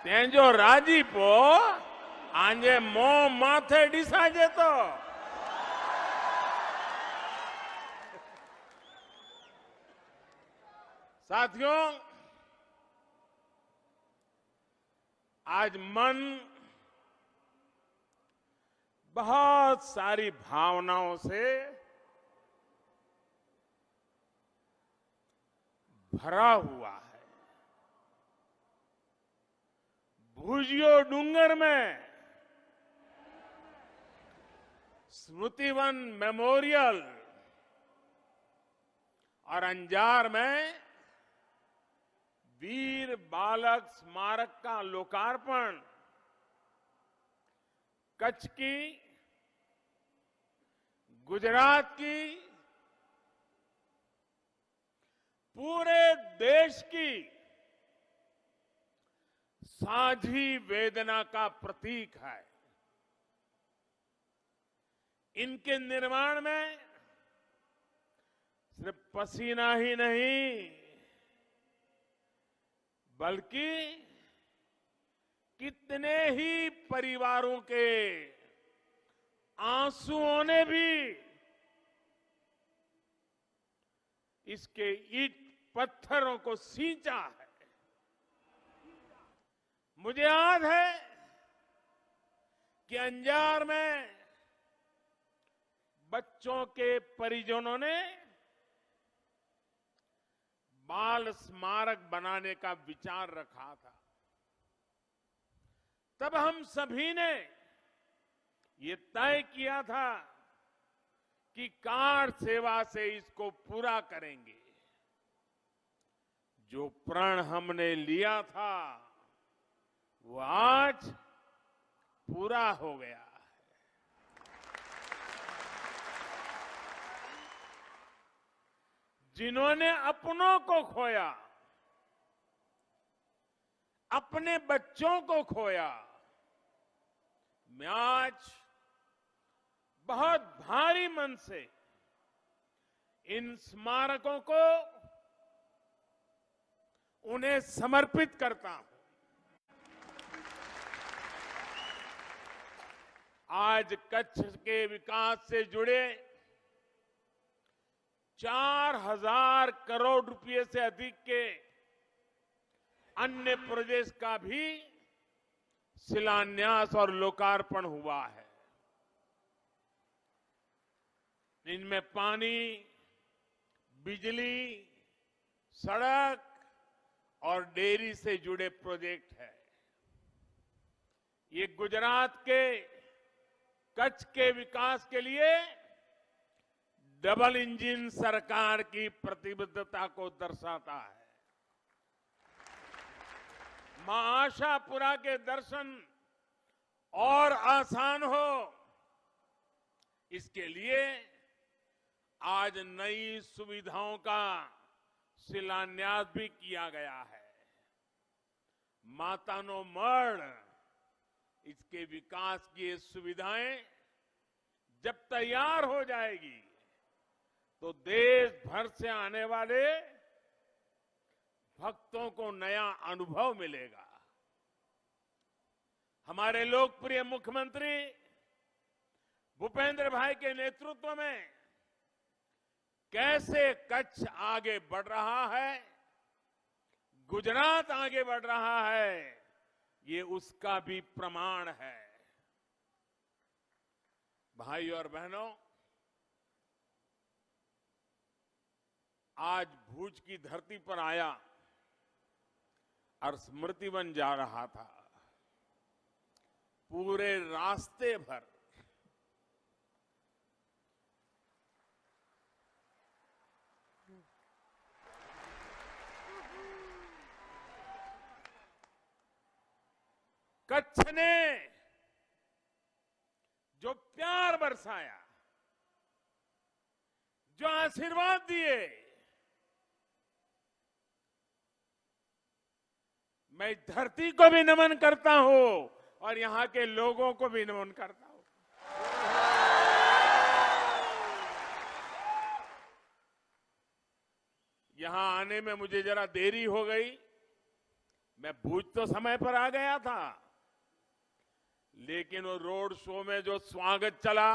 तेंजो राजीपो आंजे मो माथे डिसाजे तो साथियों, आज मन बहुत सारी भावनाओं से भरा हुआ है। भुजियो डूंगर में स्मृतिवन मेमोरियल और अंजार में वीर बालक स्मारक का लोकार्पण कच्छ की, गुजरात की, पूरे देश की साझी वेदना का प्रतीक है। इनके निर्माण में सिर्फ पसीना ही नहीं बल्कि कितने ही परिवारों के आंसुओं ने भी इसके ईंट पत्थरों को सींचा है। मुझे याद है कि अंजार में बच्चों के परिजनों ने बाल स्मारक बनाने का विचार रखा था। तब हम सभी ने ये तय किया था कि कार्ड सेवा से इसको पूरा करेंगे। जो प्रण हमने लिया था वो आज पूरा हो गया है। जिन्होंने अपनों को खोया, अपने बच्चों को खोया, मैं आज बहुत भारी मन से इन स्मारकों को उन्हें समर्पित करता हूं। आज कच्छ के विकास से जुड़े 4,000 करोड़ रुपए से अधिक के अन्य प्रोजेक्ट्स का भी शिलान्यास और लोकार्पण हुआ है। इनमें पानी, बिजली, सड़क और डेयरी से जुड़े प्रोजेक्ट है। ये गुजरात के कच्छ के विकास के लिए डबल इंजन सरकार की प्रतिबद्धता को दर्शाता है। मां आशापुरा के दर्शन और आसान हो, इसके लिए आज नई सुविधाओं का शिलान्यास भी किया गया है। मातानो मढ़, इसके विकास की ये सुविधाएं जब तैयार हो जाएगी तो देश भर से आने वाले भक्तों को नया अनुभव मिलेगा। हमारे लोकप्रिय मुख्यमंत्री भूपेंद्र भाई के नेतृत्व में कैसे कच्छ आगे बढ़ रहा है, गुजरात आगे बढ़ रहा है, ये उसका भी प्रमाण है। भाई और बहनों, आज भुज की धरती पर आया और स्मृति वन जा रहा था। पूरे रास्ते भर कच्छ ने जो प्यार बरसाया, जो आशीर्वाद दिए, मैं धरती को भी नमन करता हूं और यहां के लोगों को भी नमन करता हूं। यहां आने में मुझे जरा देरी हो गई। मैं भुज तो समय पर आ गया था, लेकिन वो रोड शो में जो स्वागत चला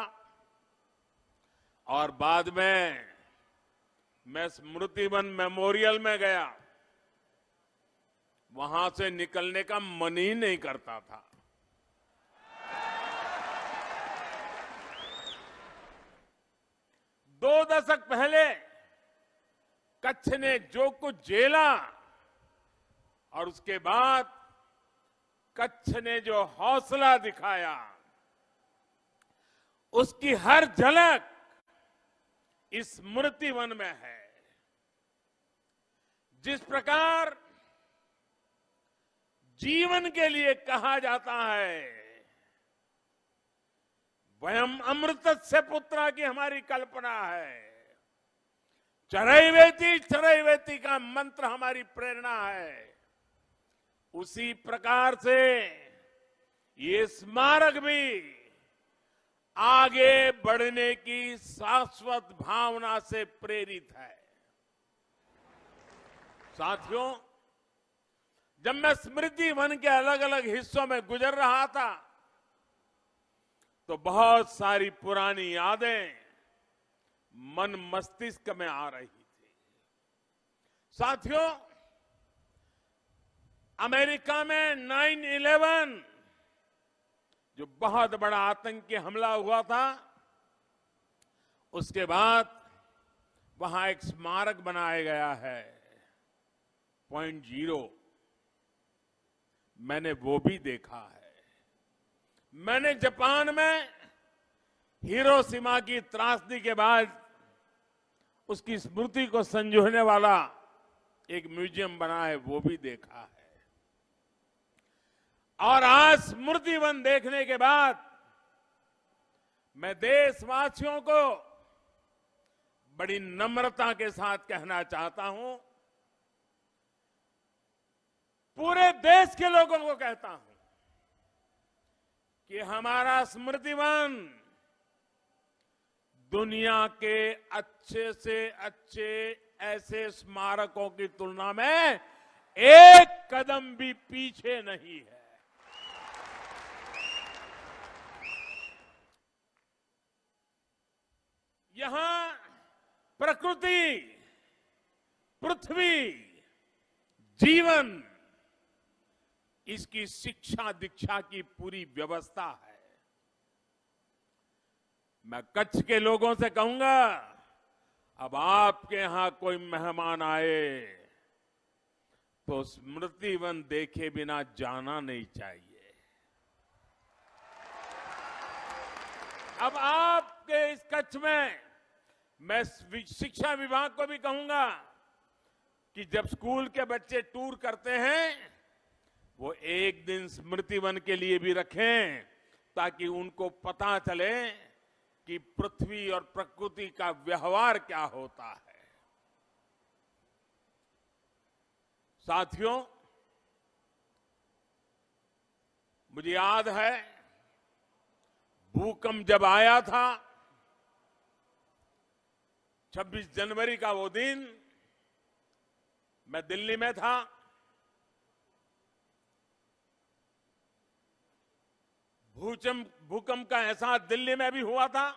और बाद में मैं स्मृति वन मेमोरियल में गया, वहां से निकलने का मन ही नहीं करता था। दो दशक पहले कच्छ ने जो कुछ झेला और उसके बाद कच्छ ने जो हौसला दिखाया, उसकी हर झलक इस स्मृति वन में है। जिस प्रकार जीवन के लिए कहा जाता है, वयम अमृतस्य पुत्रा की हमारी कल्पना है, चरैवेति चरैवेति का मंत्र हमारी प्रेरणा है। उसी प्रकार से ये स्मारक भी आगे बढ़ने की शाश्वत भावना से प्रेरित है। साथियों, जब मैं स्मृति वन के अलग अलग हिस्सों में गुजर रहा था तो बहुत सारी पुरानी यादें मन मस्तिष्क में आ रही थी। साथियों, अमेरिका में 9/11 जो बहुत बड़ा आतंकी हमला हुआ था, उसके बाद वहां एक स्मारक बनाया गया है, पॉइंट 0। मैंने वो भी देखा है। मैंने जापान में हिरोशिमा की त्रासदी के बाद उसकी स्मृति को संजोने वाला एक म्यूजियम बना है, वो भी देखा है। और आज स्मृति वन देखने के बाद मैं देशवासियों को बड़ी नम्रता के साथ कहना चाहता हूं, पूरे देश के लोगों को कहता हूं कि हमारा स्मृति वन दुनिया के अच्छे से अच्छे ऐसे स्मारकों की तुलना में एक कदम भी पीछे नहीं है। यहां प्रकृति, पृथ्वी, जीवन, इसकी शिक्षा दीक्षा की पूरी व्यवस्था है। मैं कच्छ के लोगों से कहूंगा, अब आपके यहां कोई मेहमान आए तो स्मृति वन देखे बिना जाना नहीं चाहिए। अब आपके इस कच्छ में मैं शिक्षा विभाग को भी कहूंगा कि जब स्कूल के बच्चे टूर करते हैं वो एक दिन स्मृति वन के लिए भी रखें, ताकि उनको पता चले कि पृथ्वी और प्रकृति का व्यवहार क्या होता है। साथियों, मुझे याद है भूकंप जब आया था 26 जनवरी का वो दिन, मैं दिल्ली में था। भूकंप का एहसास दिल्ली में भी हुआ था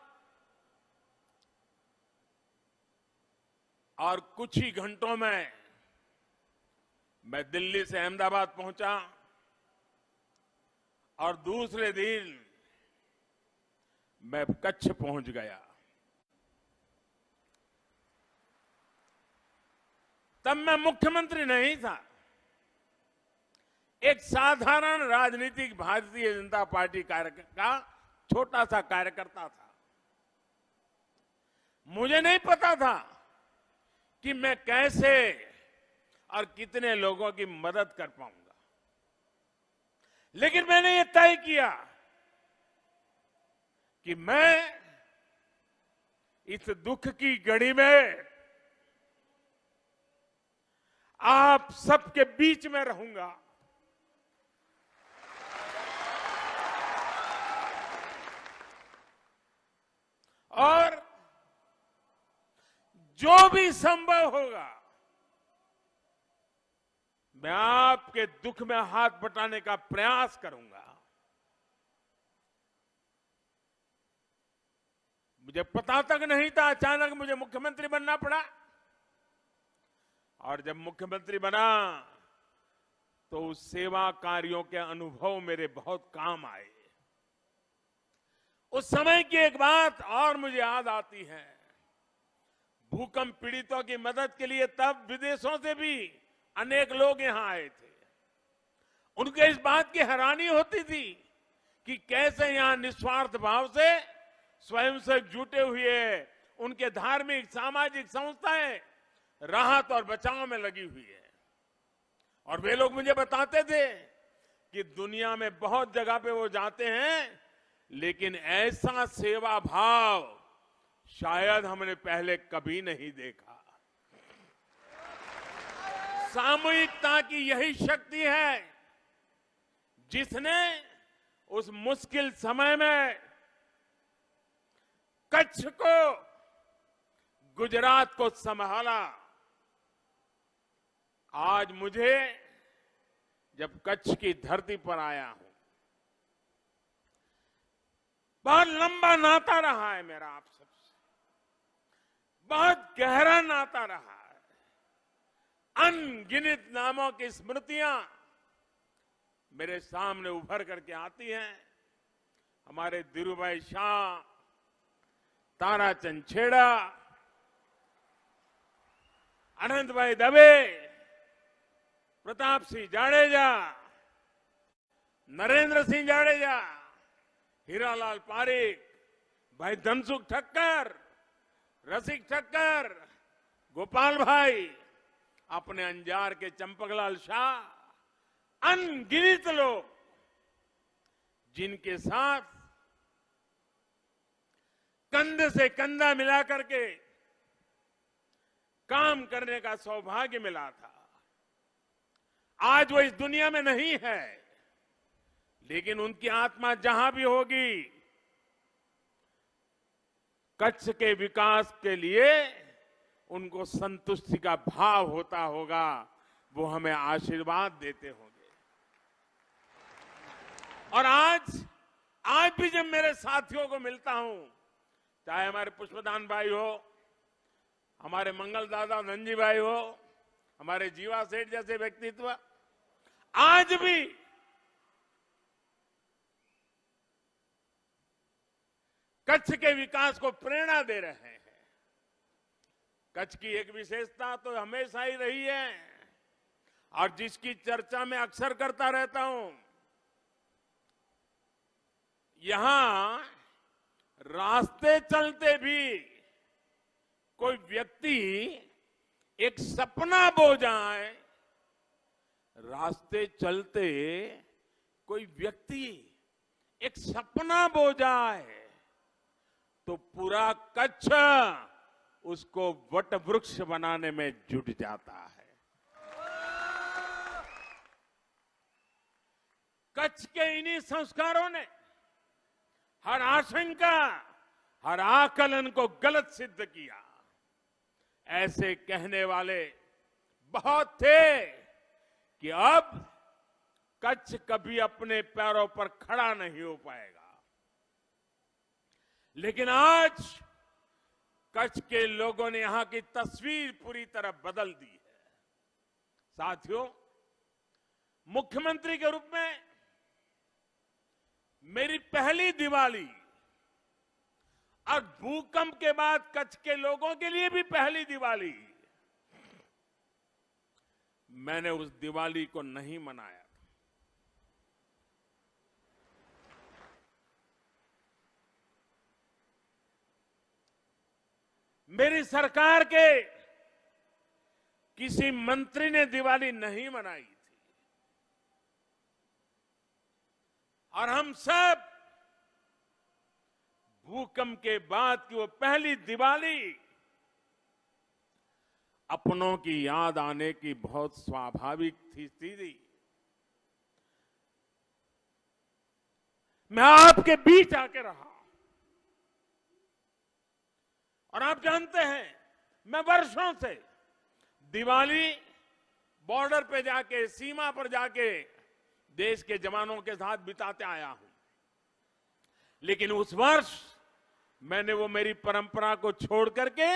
और कुछ ही घंटों में मैं दिल्ली से अहमदाबाद पहुंचा और दूसरे दिन मैं कच्छ पहुंच गया। तब मैं मुख्यमंत्री नहीं था, एक साधारण राजनीतिक भारतीय जनता पार्टी का छोटा सा कार्यकर्ता था। मुझे नहीं पता था कि मैं कैसे और कितने लोगों की मदद कर पाऊंगा, लेकिन मैंने ये तय किया कि मैं इस दुख की घड़ी में आप सबके बीच में रहूंगा। और जो भी संभव होगा मैं आपके दुख में हाथ बटाने का प्रयास करूंगा। मुझे पता तक नहीं था, अचानक मुझे मुख्यमंत्री बनना पड़ा। और जब मुख्यमंत्री बना तो उस सेवा कार्यों के अनुभव मेरे बहुत काम आए। उस समय की एक बात और मुझे याद आती है, भूकंप पीड़ितों की मदद के लिए तब विदेशों से भी अनेक लोग यहां आए थे। उनके इस बात की हैरानी होती थी कि कैसे यहां निस्वार्थ भाव से स्वयं से जुटे हुए उनके धार्मिक सामाजिक संस्थाएं राहत और बचाव में लगी हुई है। और वे लोग मुझे बताते थे कि दुनिया में बहुत जगह पे वो जाते हैं, लेकिन ऐसा सेवा भाव शायद हमने पहले कभी नहीं देखा। सामूहिकता की यही शक्ति है जिसने उस मुश्किल समय में कच्छ को, गुजरात को संभाला। आज मुझे जब कच्छ की धरती पर आया हूं, बहुत लंबा नाता रहा है मेरा आप सबसे, बहुत गहरा नाता रहा है। अनगिनत नामों की स्मृतियां मेरे सामने उभर करके आती हैं। हमारे धीरूभाई शाह, ताराचंद छेड़ा, अनंत भाई दवे, प्रताप सिंह जाडेजा, नरेंद्र सिंह जाडेजा, हीरालाल पारिक, भाई धनसुख ठक्कर, रसिक ठक्कर, गोपाल भाई, अपने अंजार के चंपकलाल शाह, अनगिनत लोग जिनके साथ कंधे से कंधा मिला करके काम करने का सौभाग्य मिला था। आज वो इस दुनिया में नहीं है, लेकिन उनकी आत्मा जहां भी होगी, कच्छ के विकास के लिए उनको संतुष्टि का भाव होता होगा, वो हमें आशीर्वाद देते होंगे। और आज भी जब मेरे साथियों को मिलता हूं, चाहे हमारे पुष्पदान भाई हो, हमारे मंगल दादा नंजी भाई हो, हमारे जीवा सेठ जैसे व्यक्तित्व आज भी कच्छ के विकास को प्रेरणा दे रहे हैं। कच्छ की एक विशेषता तो हमेशा ही रही है और जिसकी चर्चा मैं अक्सर करता रहता हूं, यहां रास्ते चलते भी कोई व्यक्ति एक सपना बो जाए, रास्ते चलते कोई व्यक्ति एक सपना बो जाए तो पूरा कच्छ उसको वट वृक्ष बनाने में जुट जाता है। कच्छ के इन्हीं संस्कारों ने हर आशंका, हर आकलन को गलत सिद्ध किया। ऐसे कहने वाले बहुत थे कि अब कच्छ कभी अपने पैरों पर खड़ा नहीं हो पाएगा, लेकिन आज कच्छ के लोगों ने यहां की तस्वीर पूरी तरह बदल दी है। साथियों, मुख्यमंत्री के रूप में मेरी पहली दिवाली और भूकंप के बाद कच्छ के लोगों के लिए भी पहली दिवाली, मैंने उस दिवाली को नहीं मनाया। मेरी सरकार के किसी मंत्री ने दिवाली नहीं मनाई थी और हम सब भूकंप के बाद की वो पहली दिवाली अपनों की याद आने की बहुत स्वाभाविक थी। मैं आपके बीच आके रहा और आप जानते हैं, मैं वर्षों से दिवाली बॉर्डर पे जाके, सीमा पर जाके देश के जवानों के साथ बिताते आया हूं, लेकिन उस वर्ष मैंने वो मेरी परंपरा को छोड़ करके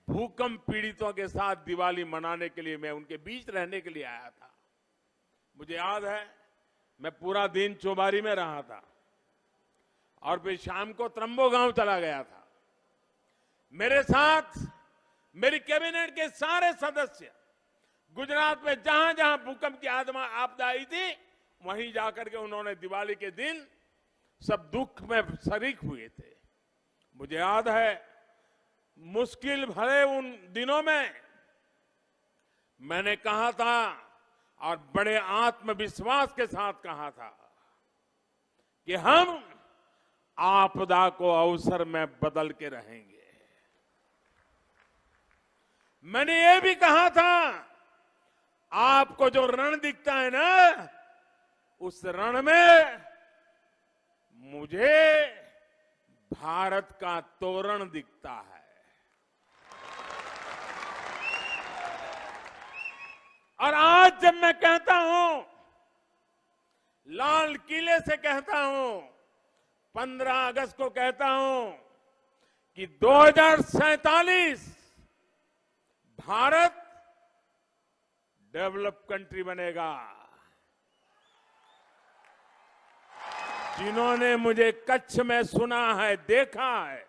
भूकंप पीड़ितों के साथ दिवाली मनाने के लिए, मैं उनके बीच रहने के लिए आया था। मुझे याद है, मैं पूरा दिन चौबारी में रहा था और फिर शाम को त्रंबो गांव चला गया था। मेरे साथ मेरी कैबिनेट के सारे सदस्य गुजरात में जहां जहां भूकंप की आपदा आई थी, वहीं जाकर के उन्होंने दिवाली के दिन सब दुख में शरीक हुए थे। मुझे याद है, मुश्किल भरे उन दिनों में मैंने कहा था और बड़े आत्मविश्वास के साथ कहा था कि हम आपदा को अवसर में बदल के रहेंगे। मैंने ये भी कहा था, आपको जो रण दिखता है ना, उस रण में मुझे भारत का तोरण दिखता है। और आज जब मैं कहता हूं, लाल किले से कहता हूं, 15 अगस्त को कहता हूं कि 2047 भारत डेवलप कंट्री बनेगा। जिन्होंने मुझे कच्छ में सुना है, देखा है,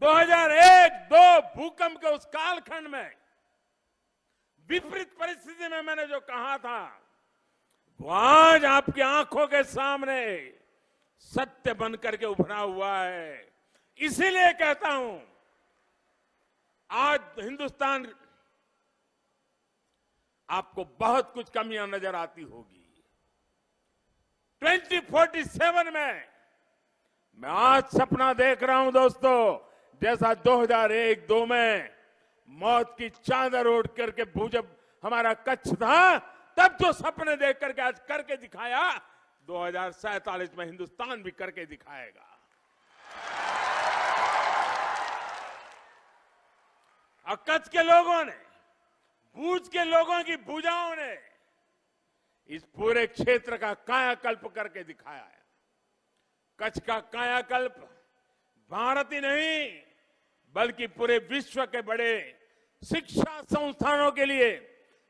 2001-2 भूकंप के उस कालखंड में विपरीत परिस्थिति में मैंने जो कहा था, वो आज आपकी आंखों के सामने सत्य बन करके उभरा हुआ है। इसीलिए कहता हूं, आज हिंदुस्तान, आपको बहुत कुछ कमियां नजर आती होगी। 2047 में मैं आज सपना देख रहा हूं दोस्तों, जैसा 2001-2 में मौत की चादर ओढ़ करके जब हमारा कच्छ था, तब जो सपने देख करके आज करके दिखाया, 2047 में हिंदुस्तान भी करके दिखाएगा। और कच्छ के लोगों ने, भूज के लोगों की भुजाओं ने इस पूरे क्षेत्र का कायाकल्प करके दिखाया है। कच्छ का कायाकल्प भारत ही नहीं बल्कि पूरे विश्व के बड़े शिक्षा संस्थानों के लिए,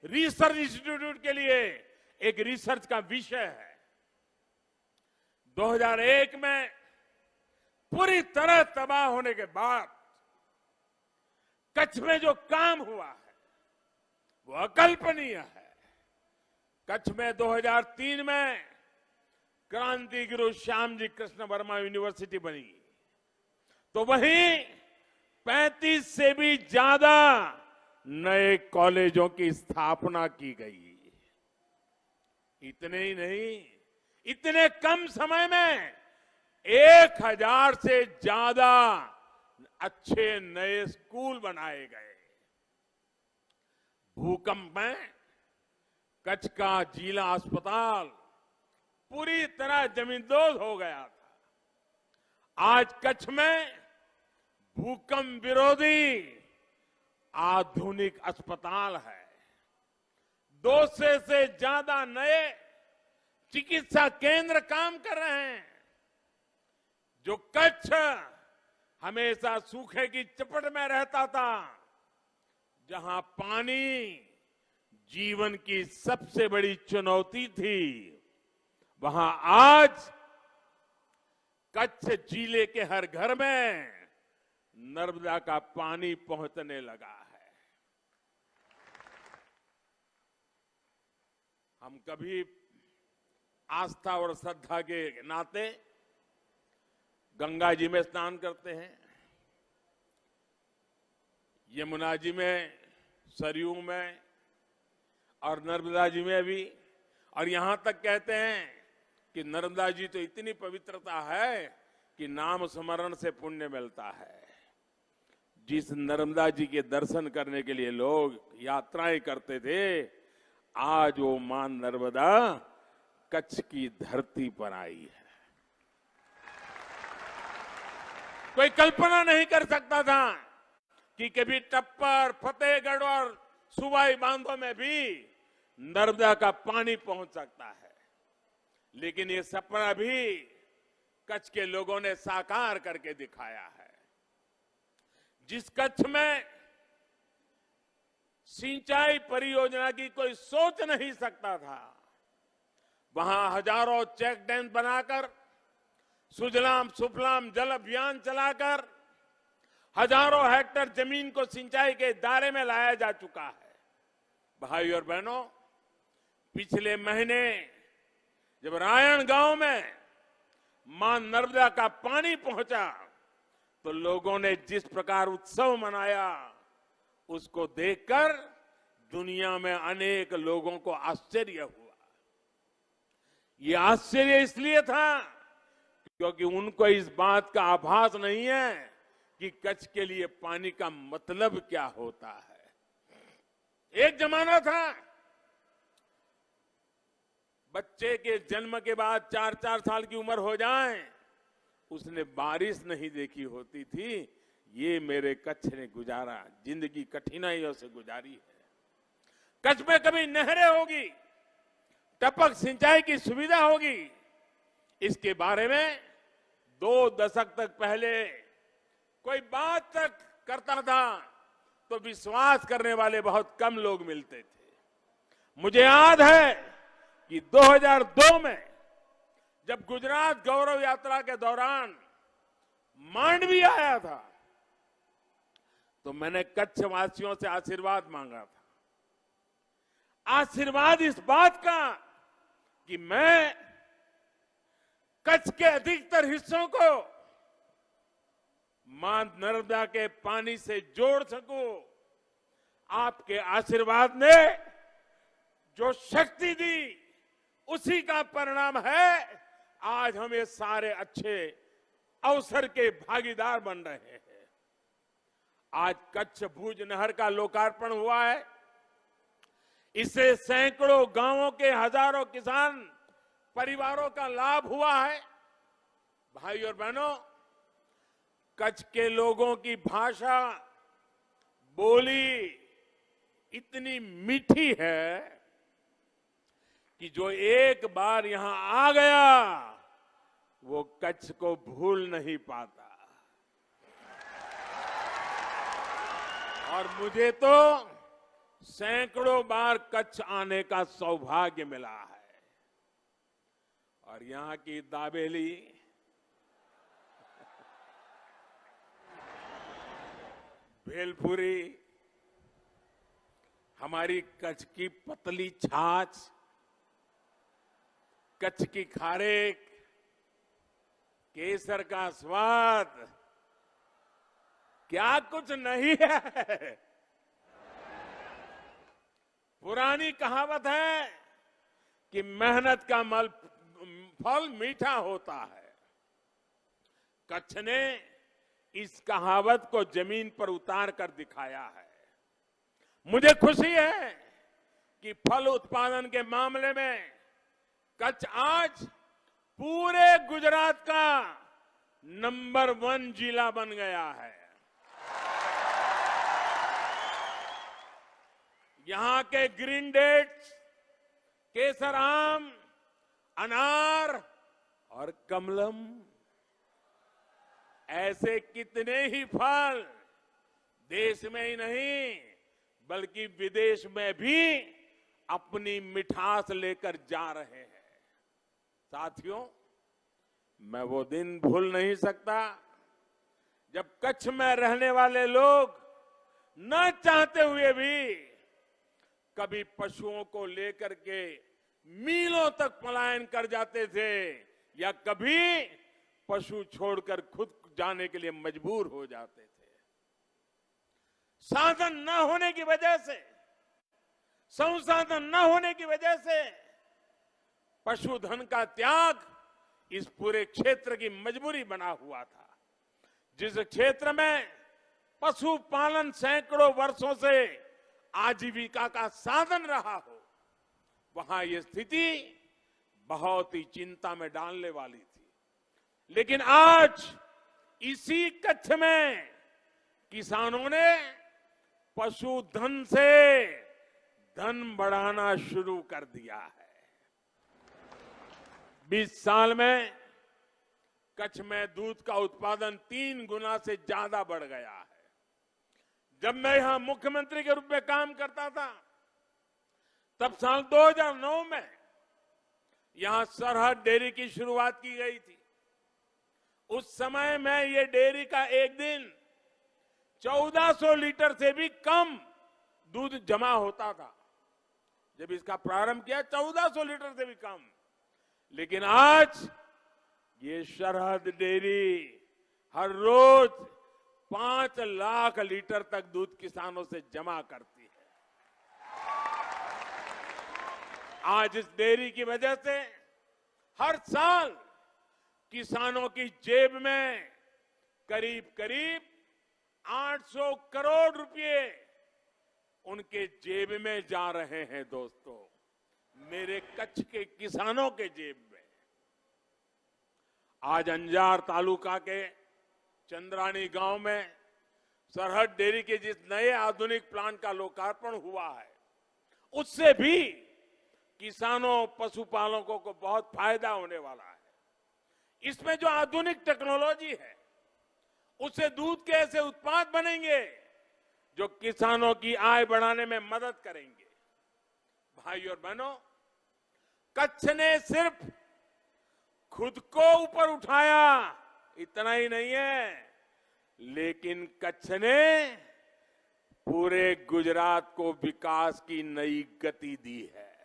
रिसर्च इंस्टीट्यूट के लिए एक रिसर्च का विषय है। 2001 में पूरी तरह तबाह होने के बाद कच्छ में जो काम हुआ है वो अकल्पनीय है। कच्छ में 2003 में क्रांति गुरु श्यामजी कृष्ण वर्मा यूनिवर्सिटी बनी, तो वहीं 35 से भी ज्यादा नए कॉलेजों की स्थापना की गई। इतने ही नहीं, इतने कम समय में 1000 से ज्यादा अच्छे नए स्कूल बनाए गए। भूकंप में कच्छ का जिला अस्पताल पूरी तरह जमींदोज हो गया था। आज कच्छ में भूकंप विरोधी आधुनिक अस्पताल है। 200 से ज्यादा नए चिकित्सा केंद्र काम कर रहे हैं। जो कच्छ हमेशा सूखे की चपेट में रहता था, जहां पानी जीवन की सबसे बड़ी चुनौती थी, वहां आज कच्छ जिले के हर घर में नर्मदा का पानी पहुंचने लगा है। हम कभी आस्था और श्रद्धा के नाते गंगा जी में स्नान करते हैं, यमुना जी में, सरयू में और नर्मदा जी में भी। और यहां तक कहते हैं कि नर्मदा जी तो इतनी पवित्रता है कि नाम स्मरण से पुण्य मिलता है। जिस नर्मदा जी के दर्शन करने के लिए लोग यात्राएं करते थे, आज वो मां नर्मदा कच्छ की धरती पर आई है। कोई कल्पना नहीं कर सकता था कि कभी टप्पर, फतेहगढ़ और सुबाई बांधों में भी नर्मदा का पानी पहुंच सकता है। लेकिन ये सपना भी कच्छ के लोगों ने साकार करके दिखाया है। जिस कच्छ में सिंचाई परियोजना की कोई सोच नहीं सकता था, वहां हजारों चेक डैम बनाकर, सुजलाम सुफलाम जल अभियान चलाकर हजारों हेक्टेयर जमीन को सिंचाई के दायरे में लाया जा चुका है। भाई और बहनों, पिछले महीने जब रायण गांव में मां नर्मदा का पानी पहुंचा, तो लोगों ने जिस प्रकार उत्सव मनाया, उसको देखकर दुनिया में अनेक लोगों को आश्चर्य हुआ। ये आश्चर्य इसलिए था क्योंकि उनको इस बात का आभास नहीं है कि कच्छ के लिए पानी का मतलब क्या होता है। एक जमाना था, बच्चे के जन्म के बाद 4-4 साल की उम्र हो जाए, उसने बारिश नहीं देखी होती थी। ये मेरे कच्छ ने गुजारा, जिंदगी कठिनाइयों से गुजारी है। कच्छ में कभी नहरें होगी, टपक सिंचाई की सुविधा होगी, इसके बारे में 2 दशक तक पहले कोई बात तक करता था तो विश्वास करने वाले बहुत कम लोग मिलते थे। मुझे याद है कि 2002 में जब गुजरात गौरव यात्रा के दौरान मांडवी आया था, तो मैंने कच्छ वासियों से आशीर्वाद मांगा था। आशीर्वाद इस बात का कि मैं कच्छ के अधिकतर हिस्सों को मां नर्मदा के पानी से जोड़ सकूं। आपके आशीर्वाद ने जो शक्ति दी, उसी का परिणाम है आज हम ये सारे अच्छे अवसर के भागीदार बन रहे हैं। आज कच्छ भुज नहर का लोकार्पण हुआ है। इससे सैकड़ों गांवों के हजारों किसान परिवारों का लाभ हुआ है। भाई और बहनों, कच्छ के लोगों की भाषा, बोली इतनी मीठी है कि जो एक बार यहां आ गया वो कच्छ को भूल नहीं पाता। और मुझे तो सैकड़ों बार कच्छ आने का सौभाग्य मिला है और यहां की दाबेली भेलपुरी, हमारी कच्छ की पतली छाछ, कच्छ की खारेक, केसर का स्वाद, क्या कुछ नहीं है। पुरानी कहावत है कि मेहनत का फल मीठा होता है। कच्छ ने इस कहावत को जमीन पर उतार कर दिखाया है। मुझे खुशी है कि फल उत्पादन के मामले में कच्छ आज पूरे गुजरात का नंबर 1 जिला बन गया है। यहां के ग्रीन डेट्स, केसर आम, अनार और कमलम, ऐसे कितने ही फल देश में ही नहीं बल्कि विदेश में भी अपनी मिठास लेकर जा रहे हैं। साथियों, मैं वो दिन भूल नहीं सकता जब कच्छ में रहने वाले लोग न चाहते हुए भी कभी पशुओं को लेकर के मीलों तक पलायन कर जाते थे या कभी पशु छोड़कर खुद जाने के लिए मजबूर हो जाते थे। साधन न होने की वजह से, संसाधन न होने की वजह से पशुधन का त्याग इस पूरे क्षेत्र की मजबूरी बना हुआ था। जिस क्षेत्र में पशुपालन सैकड़ों वर्षों से आजीविका का साधन रहा हो, वहां यह स्थिति बहुत ही चिंता में डालने वाली थी। लेकिन आज इसी कच्छ में किसानों ने पशुधन से धन बढ़ाना शुरू कर दिया है। 20 साल में कच्छ में दूध का उत्पादन 3 गुना से ज्यादा बढ़ गया है। जब मैं यहां मुख्यमंत्री के रूप में काम करता था, तब साल 2009 में यहां सरहद डेयरी की शुरुआत की गई थी। उस समय में ये डेयरी का एक दिन 1400 लीटर से भी कम दूध जमा होता था। जब इसका प्रारंभ किया 1400 लीटर से भी कम। लेकिन आज ये सरहद डेयरी हर रोज 5 लाख लीटर तक दूध किसानों से जमा करती है। आज इस डेयरी की वजह से हर साल किसानों की जेब में करीब करीब 800 करोड़ रुपए उनके जेब में जा रहे हैं। दोस्तों, मेरे कच्छ के किसानों के जेब में। आज अंजार तालुका के चंद्रानी गांव में सरहद डेयरी के जिस नए आधुनिक प्लांट का लोकार्पण हुआ है, उससे भी किसानों, पशुपालकों को बहुत फायदा होने वाला है। इसमें जो आधुनिक टेक्नोलॉजी है, उससे दूध के ऐसे उत्पाद बनेंगे जो किसानों की आय बढ़ाने में मदद करेंगे। भाई और बहनों, कच्छ ने सिर्फ खुद को ऊपर उठाया इतना ही नहीं है, लेकिन कच्छ ने पूरे गुजरात को विकास की नई गति दी है।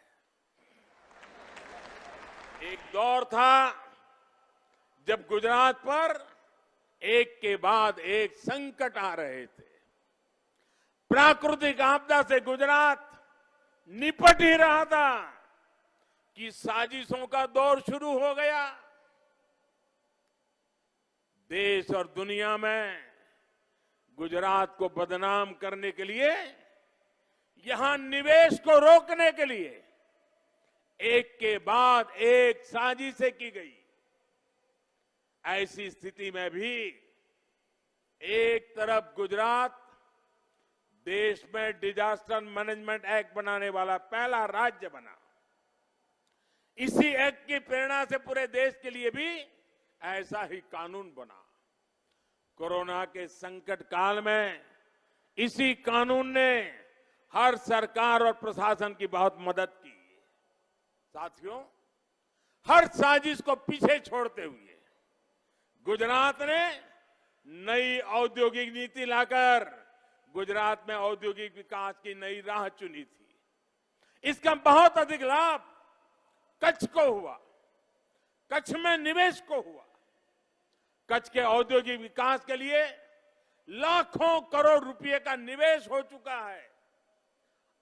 एक दौर था जब गुजरात पर एक के बाद एक संकट आ रहे थे। प्राकृतिक आपदा से गुजरात निपट ही रहा था कि साजिशों का दौर शुरू हो गया। देश और दुनिया में गुजरात को बदनाम करने के लिए, यहां निवेश को रोकने के लिए एक के बाद एक साजिशें की गई। ऐसी स्थिति में भी एक तरफ गुजरात देश में डिजास्टर मैनेजमेंट एक्ट बनाने वाला पहला राज्य बना। इसी एक्ट की प्रेरणा से पूरे देश के लिए भी ऐसा ही कानून बना। कोरोना के संकट काल में इसी कानून ने हर सरकार और प्रशासन की बहुत मदद की। साथियों, हर साजिश को पीछे छोड़ते हुए गुजरात ने नई औद्योगिक नीति लाकर गुजरात में औद्योगिक विकास की नई राह चुनी थी। इसका बहुत अधिक लाभ कच्छ को हुआ, कच्छ में निवेश को हुआ। कच्छ के औद्योगिक विकास के लिए लाखों करोड़ रुपए का निवेश हो चुका है।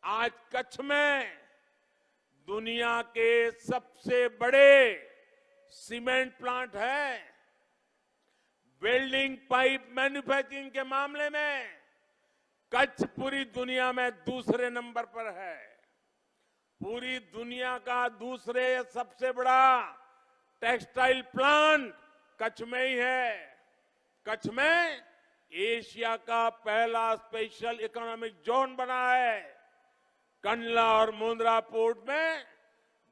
आज कच्छ में दुनिया के सबसे बड़े सीमेंट प्लांट है। वेल्डिंग पाइप मैन्युफैक्चरिंग के मामले में कच्छ पूरी दुनिया में दूसरे नंबर पर है। पूरी दुनिया का दूसरे सबसे बड़ा टेक्सटाइल प्लांट कच्छ में ही है। कच्छ में एशिया का पहला स्पेशल इकोनॉमिक जोन बना है। कंडला और मुंद्रा पोर्ट में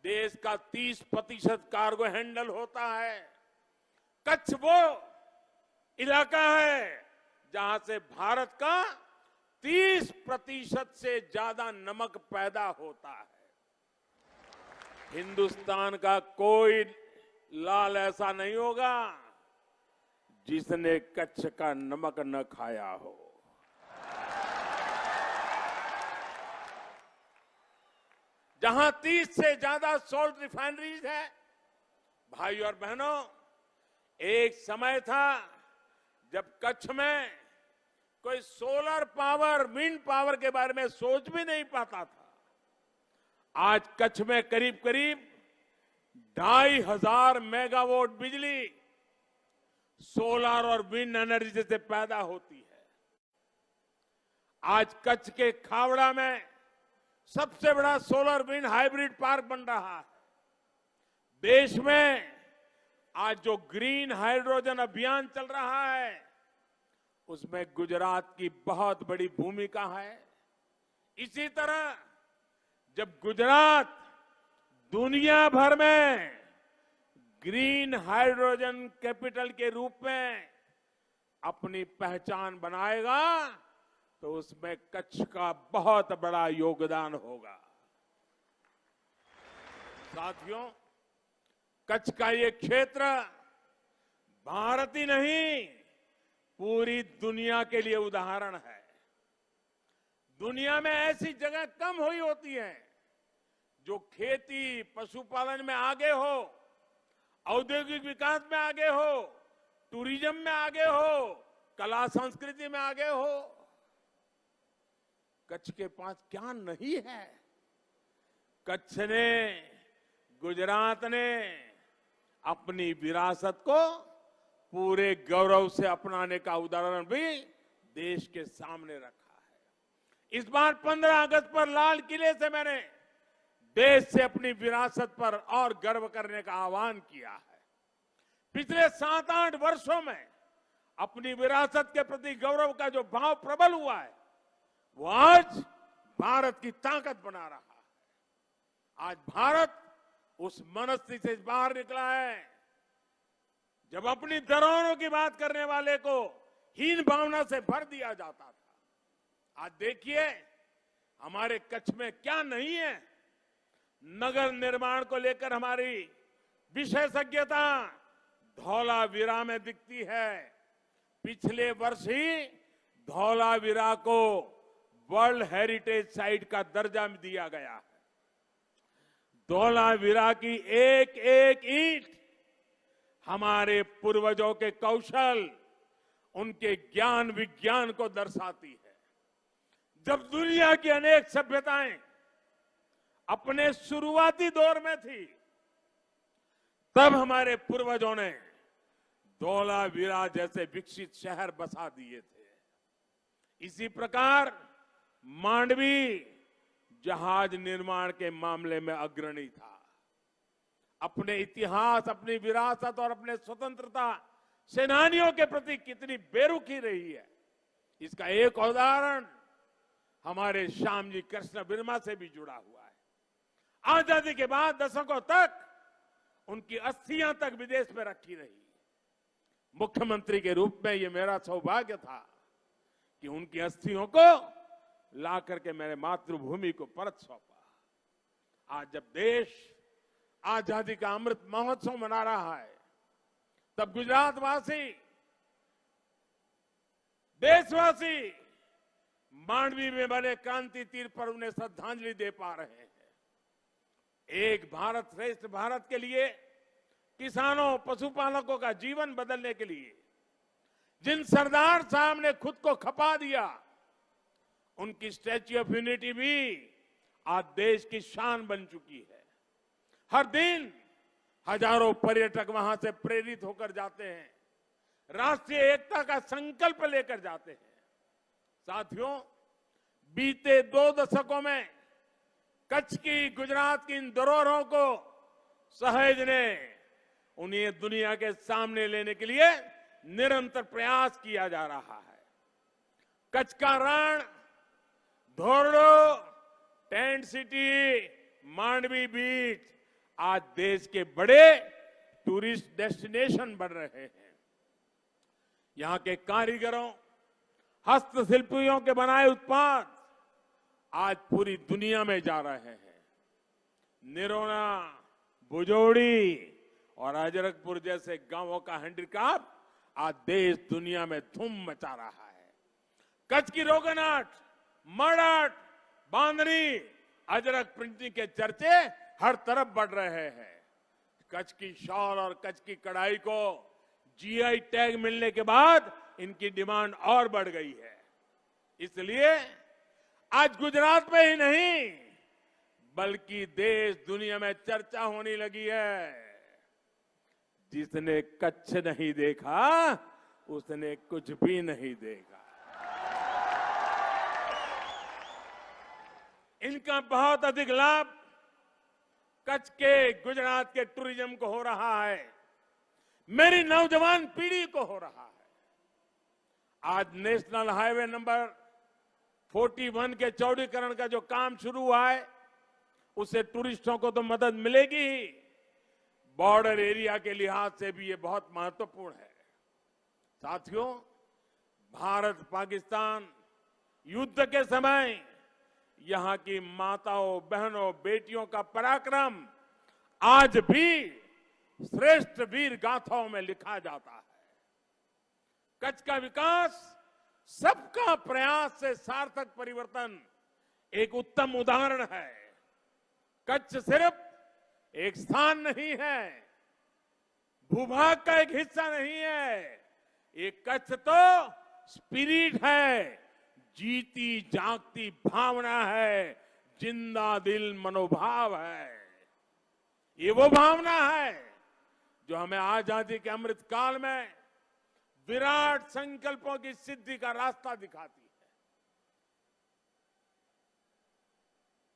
देश का 30% कार्गो हैंडल होता है। कच्छ वो इलाका है जहां से भारत का 30% से ज्यादा नमक पैदा होता है। हिंदुस्तान का कोई लाल ऐसा नहीं होगा जिसने कच्छ का नमक न खाया हो। जहां 30 से ज्यादा सॉल्ट रिफाइनरीज है। भाई और बहनों, एक समय था जब कच्छ में कोई सोलर पावर, विंड पावर के बारे में सोच भी नहीं पाता था। आज कच्छ में करीब करीब 2500 मेगावाट बिजली सोलर और विंड एनर्जी से पैदा होती है। आज कच्छ के खावड़ा में सबसे बड़ा सोलर विंड हाइब्रिड पार्क बन रहा है। देश में आज जो ग्रीन हाइड्रोजन अभियान चल रहा है उसमें गुजरात की बहुत बड़ी भूमिका है। इसी तरह जब गुजरात दुनिया भर में ग्रीन हाइड्रोजन कैपिटल के रूप में अपनी पहचान बनाएगा तो उसमें कच्छ का बहुत बड़ा योगदान होगा। साथियों, कच्छ का ये क्षेत्र भारत ही नहीं पूरी दुनिया के लिए उदाहरण है। दुनिया में ऐसी जगह कम हुई होती है जो खेती पशुपालन में आगे हो, औद्योगिक विकास में आगे हो, टूरिज्म में आगे हो, कला संस्कृति में आगे हो। कच्छ के पास क्या नहीं है? कच्छ ने, गुजरात ने अपनी विरासत को पूरे गौरव से अपनाने का उदाहरण भी देश के सामने रखा है। इस बार 15 अगस्त पर लाल किले से मैंने देश से अपनी विरासत पर और गर्व करने का आह्वान किया है। पिछले 7-8 वर्षों में अपनी विरासत के प्रति गौरव का जो भाव प्रबल हुआ है वो आज भारत की ताकत बना रहा है। आज भारत उस मनस्थिति से बाहर निकला है जब अपनी धरोहरों की बात करने वाले को हीन भावना से भर दिया जाता था। आज देखिए हमारे कच्छ में क्या नहीं है। नगर निर्माण को लेकर हमारी विशेषज्ञता धौलावीरा में दिखती है। पिछले वर्ष ही धौलावीरा को वर्ल्ड हेरिटेज साइट का दर्जा दिया गया है। धौलावीरा की एक एक ईंट हमारे पूर्वजों के कौशल, उनके ज्ञान विज्ञान को दर्शाती है। जब दुनिया की अनेक सभ्यताएं अपने शुरुआती दौर में थी तब हमारे पूर्वजों ने धौलावीरा जैसे विकसित शहर बसा दिए थे। इसी प्रकार मांडवी जहाज निर्माण के मामले में अग्रणी था। अपने इतिहास, अपनी विरासत और अपने स्वतंत्रता सेनानियों के प्रति कितनी बेरुखी रही है, इसका एक उदाहरण हमारे श्याम जी कृष्ण वर्मा से भी जुड़ा हुआ है। आजादी के बाद दशकों तक उनकी अस्थियां तक विदेश में रखी रही। मुख्यमंत्री के रूप में यह मेरा सौभाग्य था कि उनकी अस्थियों को ला करके मेरे मातृभूमि को परत सौंपा। आज जब देश आजादी का अमृत महोत्सव मना रहा है, तब गुजरातवासी, देशवासी मांडवी में बने क्रांति तीर पर उन्हें श्रद्धांजलि दे पा रहे हैं। एक भारत श्रेष्ठ भारत के लिए, किसानों, पशुपालकों का जीवन बदलने के लिए जिन सरदार साहब ने खुद को खपा दिया, उनकी स्टैच्यू ऑफ यूनिटी भी आज देश की शान बन चुकी है। हर दिन हजारों पर्यटक वहां से प्रेरित होकर जाते हैं, राष्ट्रीय एकता का संकल्प लेकर जाते हैं। साथियों, बीते 2 दशकों में कच्छ की, गुजरात की इन धरोहरों को सहेजने, उन्हें दुनिया के सामने लेने के लिए निरंतर प्रयास किया जा रहा है। कच्छ का रण, धोरडो, टेंट सिटी, मांडवी बीच आज देश के बड़े टूरिस्ट डेस्टिनेशन बन रहे हैं। यहां के कारीगरों, हस्तशिल्पियों के बनाए उत्पाद आज पूरी दुनिया में जा रहे हैं। निरोना, बुजोड़ी और अजरकपुर जैसे गांवों का हैंडीक्राफ्ट आज देश दुनिया में धूम मचा रहा है। कच्छ की रोगन आर्ट, मड आर्ट, बांधनी, अजरक प्रिंटिंग के चर्चे हर तरफ बढ़ रहे हैं। कच्छ की शॉल और कच्छ की कढ़ाई को जीआई टैग मिलने के बाद इनकी डिमांड और बढ़ गई है। इसलिए आज गुजरात में ही नहीं, बल्कि देश दुनिया में चर्चा होने लगी है। जिसने कच्छ नहीं देखा, उसने कुछ भी नहीं देखा। इनका बहुत अधिक लाभ कच्छ के, गुजरात के टूरिज्म को हो रहा है, मेरी नौजवान पीढ़ी को हो रहा है। आज नेशनल हाईवे नंबर 41 के चौड़ीकरण का जो काम शुरू हुआ है, उससे टूरिस्टों को तो मदद मिलेगी ही, बॉर्डर एरिया के लिहाज से भी ये बहुत महत्वपूर्ण है। साथियों, भारत पाकिस्तान युद्ध के समय यहां की माताओं, बहनों, बेटियों का पराक्रम आज भी श्रेष्ठ वीर गाथाओं में लिखा जाता है। कच्छ का विकास, सबका प्रयास से सार्थक परिवर्तन एक उत्तम उदाहरण है। कच्छ सिर्फ एक स्थान नहीं है, भूभाग का एक हिस्सा नहीं है, ये कच्छ तो स्पिरिट है, जीती जागती भावना है, जिंदा दिल मनोभाव है। ये वो भावना है जो हमें आजादी के अमृत काल में विराट संकल्पों की सिद्धि का रास्ता दिखाती है।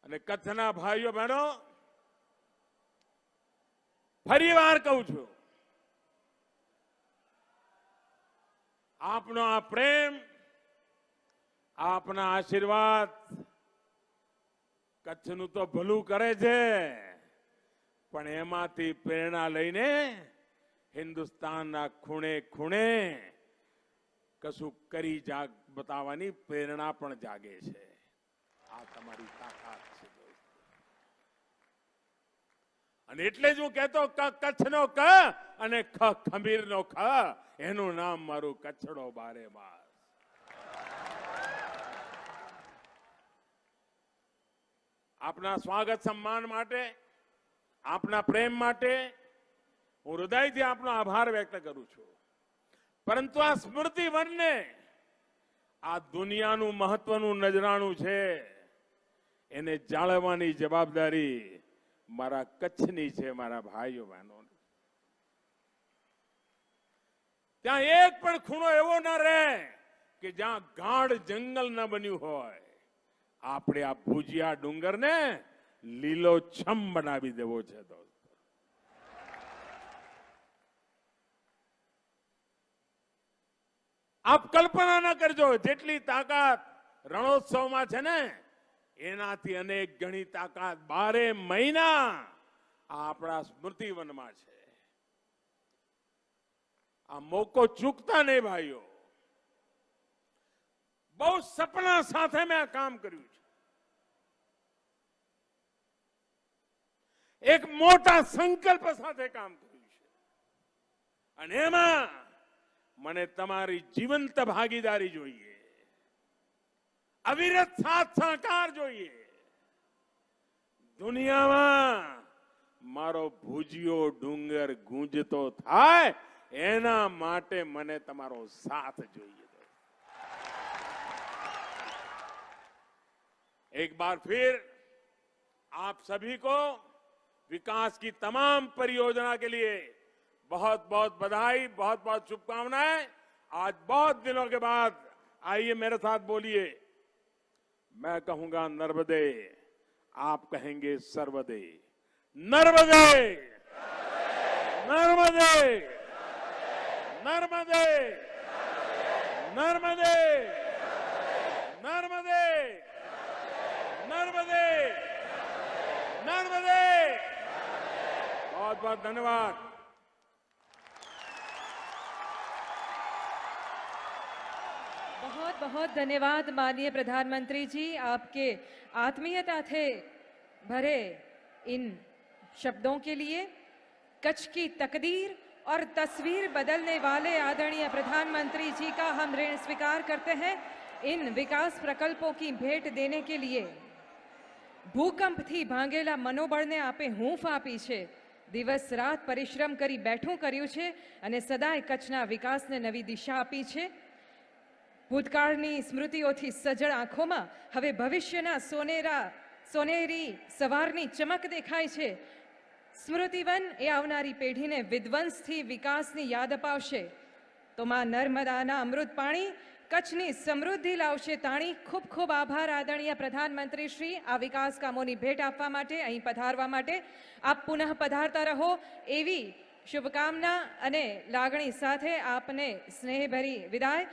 અને કચ્છના ભાઈઓ બહેનો, ફરીવાર કહું છું, આપનો આ પ્રેમ, આપના આશીર્વાદ કચ્છનું તો ભલું કરે છે, પણ એમાંથી પ્રેરણા લઈને હિન્દુસ્તાનના ખૂણે ખૂણે કશું કરી બતાવવાની પ્રેરણા પણ જાગે છે. આ તમારી તાકાત છે દોસ્તો. અને એટલે જ હું કહેતો કચ્છનો ક અને ખમીરનો ખ, એનું નામ મારું કચ્છડો બારે માસ. આપના સ્વાગત સન્માન માટે, આપના પ્રેમ માટે હું હૃદયથી આપનો આભાર વ્યક્ત કરું છું. પરંતુ આ સ્મૃતિ વનને, આ દુનિયાનું મહત્વનું નજરાણું છે, એને જાળવવાની જવાબદારી મારા કચ્છની છે, મારા ભાઈઓ બહેનો. ત્યાં એક પણ ખૂણો એવો ન રહે કે જ્યાં ગાઢ જંગલ ન બન્યું હોય. આપણે આ ભુજિયા ડુંગરને લીલોછમ બનાવી દેવો છે દોસ્તો. આપ કલ્પના ન કરજો, જેટલી તાકાત રણોત્સવમાં છે ને, એનાથી અનેક ગણી તાકાત 12 મહિના આપણા સ્મૃતિવનમાં છે. આ મોકો ચૂકતા નહીં ભાઈઓ. બહુ સપના સાથે મેં આ કામ કર્યું છે. એક મોટા સંકલ્પ સાથે કામ કર્યું છે અને એમાં મને તમારી જીવંત ભાગીદારી જોઈએ, અવિરત સાથ સહકાર જોઈએ. દુનિયામાં મારો ભુજિયો ડુંગર ગુંજતો થાય એના માટે મને તમારો સાથ જોઈએ. एक बार फिर आप सभी को विकास की तमाम परियोजना के लिए बहुत बहुत बधाई, बहुत बहुत शुभकामनाएं. आज बहुत दिनों के बाद आइए मेरे साथ बोलिए. मैं कहूंगा नर्मदे, आप कहेंगे सर्वदे. नर्मदे, नर्मदे, नर्मदे, नर्मदे, नर्मदे, नर्मदे, नर्मदे. बहुत बहुत धन्यवाद. बहुत बहुत धन्यवाद माननीय प्रधानमंत्री जी, आपके आत्मीयता थे भरे इन शब्दों के लिए. कच्छ की तकदीर और तस्वीर बदलने वाले आदरणीय प्रधानमंत्री जी का हम ऋण स्वीकार करते हैं. इन विकास प्रकल्पों की भेंट देने के लिए ભૂકંપથી ભાંગેલા મનોબળને આપે હૂંફ આપી છે. દિવસ રાત પરિશ્રમ કરી બેઠું કર્યું છે અને સદાય કચ્છના વિકાસને નવી દિશા આપી છે. ભૂતકાળની સ્મૃતિઓથી સજળ આંખોમાં હવે ભવિષ્યના સોનેરી સવારની ચમક દેખાય છે. સ્મૃતિવન એ આવનારી પેઢીને વિધ્વંસથી વિકાસની યાદ અપાવશે. તો માં નર્મદાના અમૃત પાણી કચ્છની સમૃદ્ધિ લાવશે તાણી. ખૂબ ખૂબ આભાર આદરણીય પ્રધાનમંત્રી શ્રી, આ વિકાસ કામોની ભેટ આપવા માટે, અહીં પધારવા માટે. આપ પુનઃ પધારતા રહો એવી શુભકામના અને લાગણી સાથે આપને સ્નેહભરી વિદાય.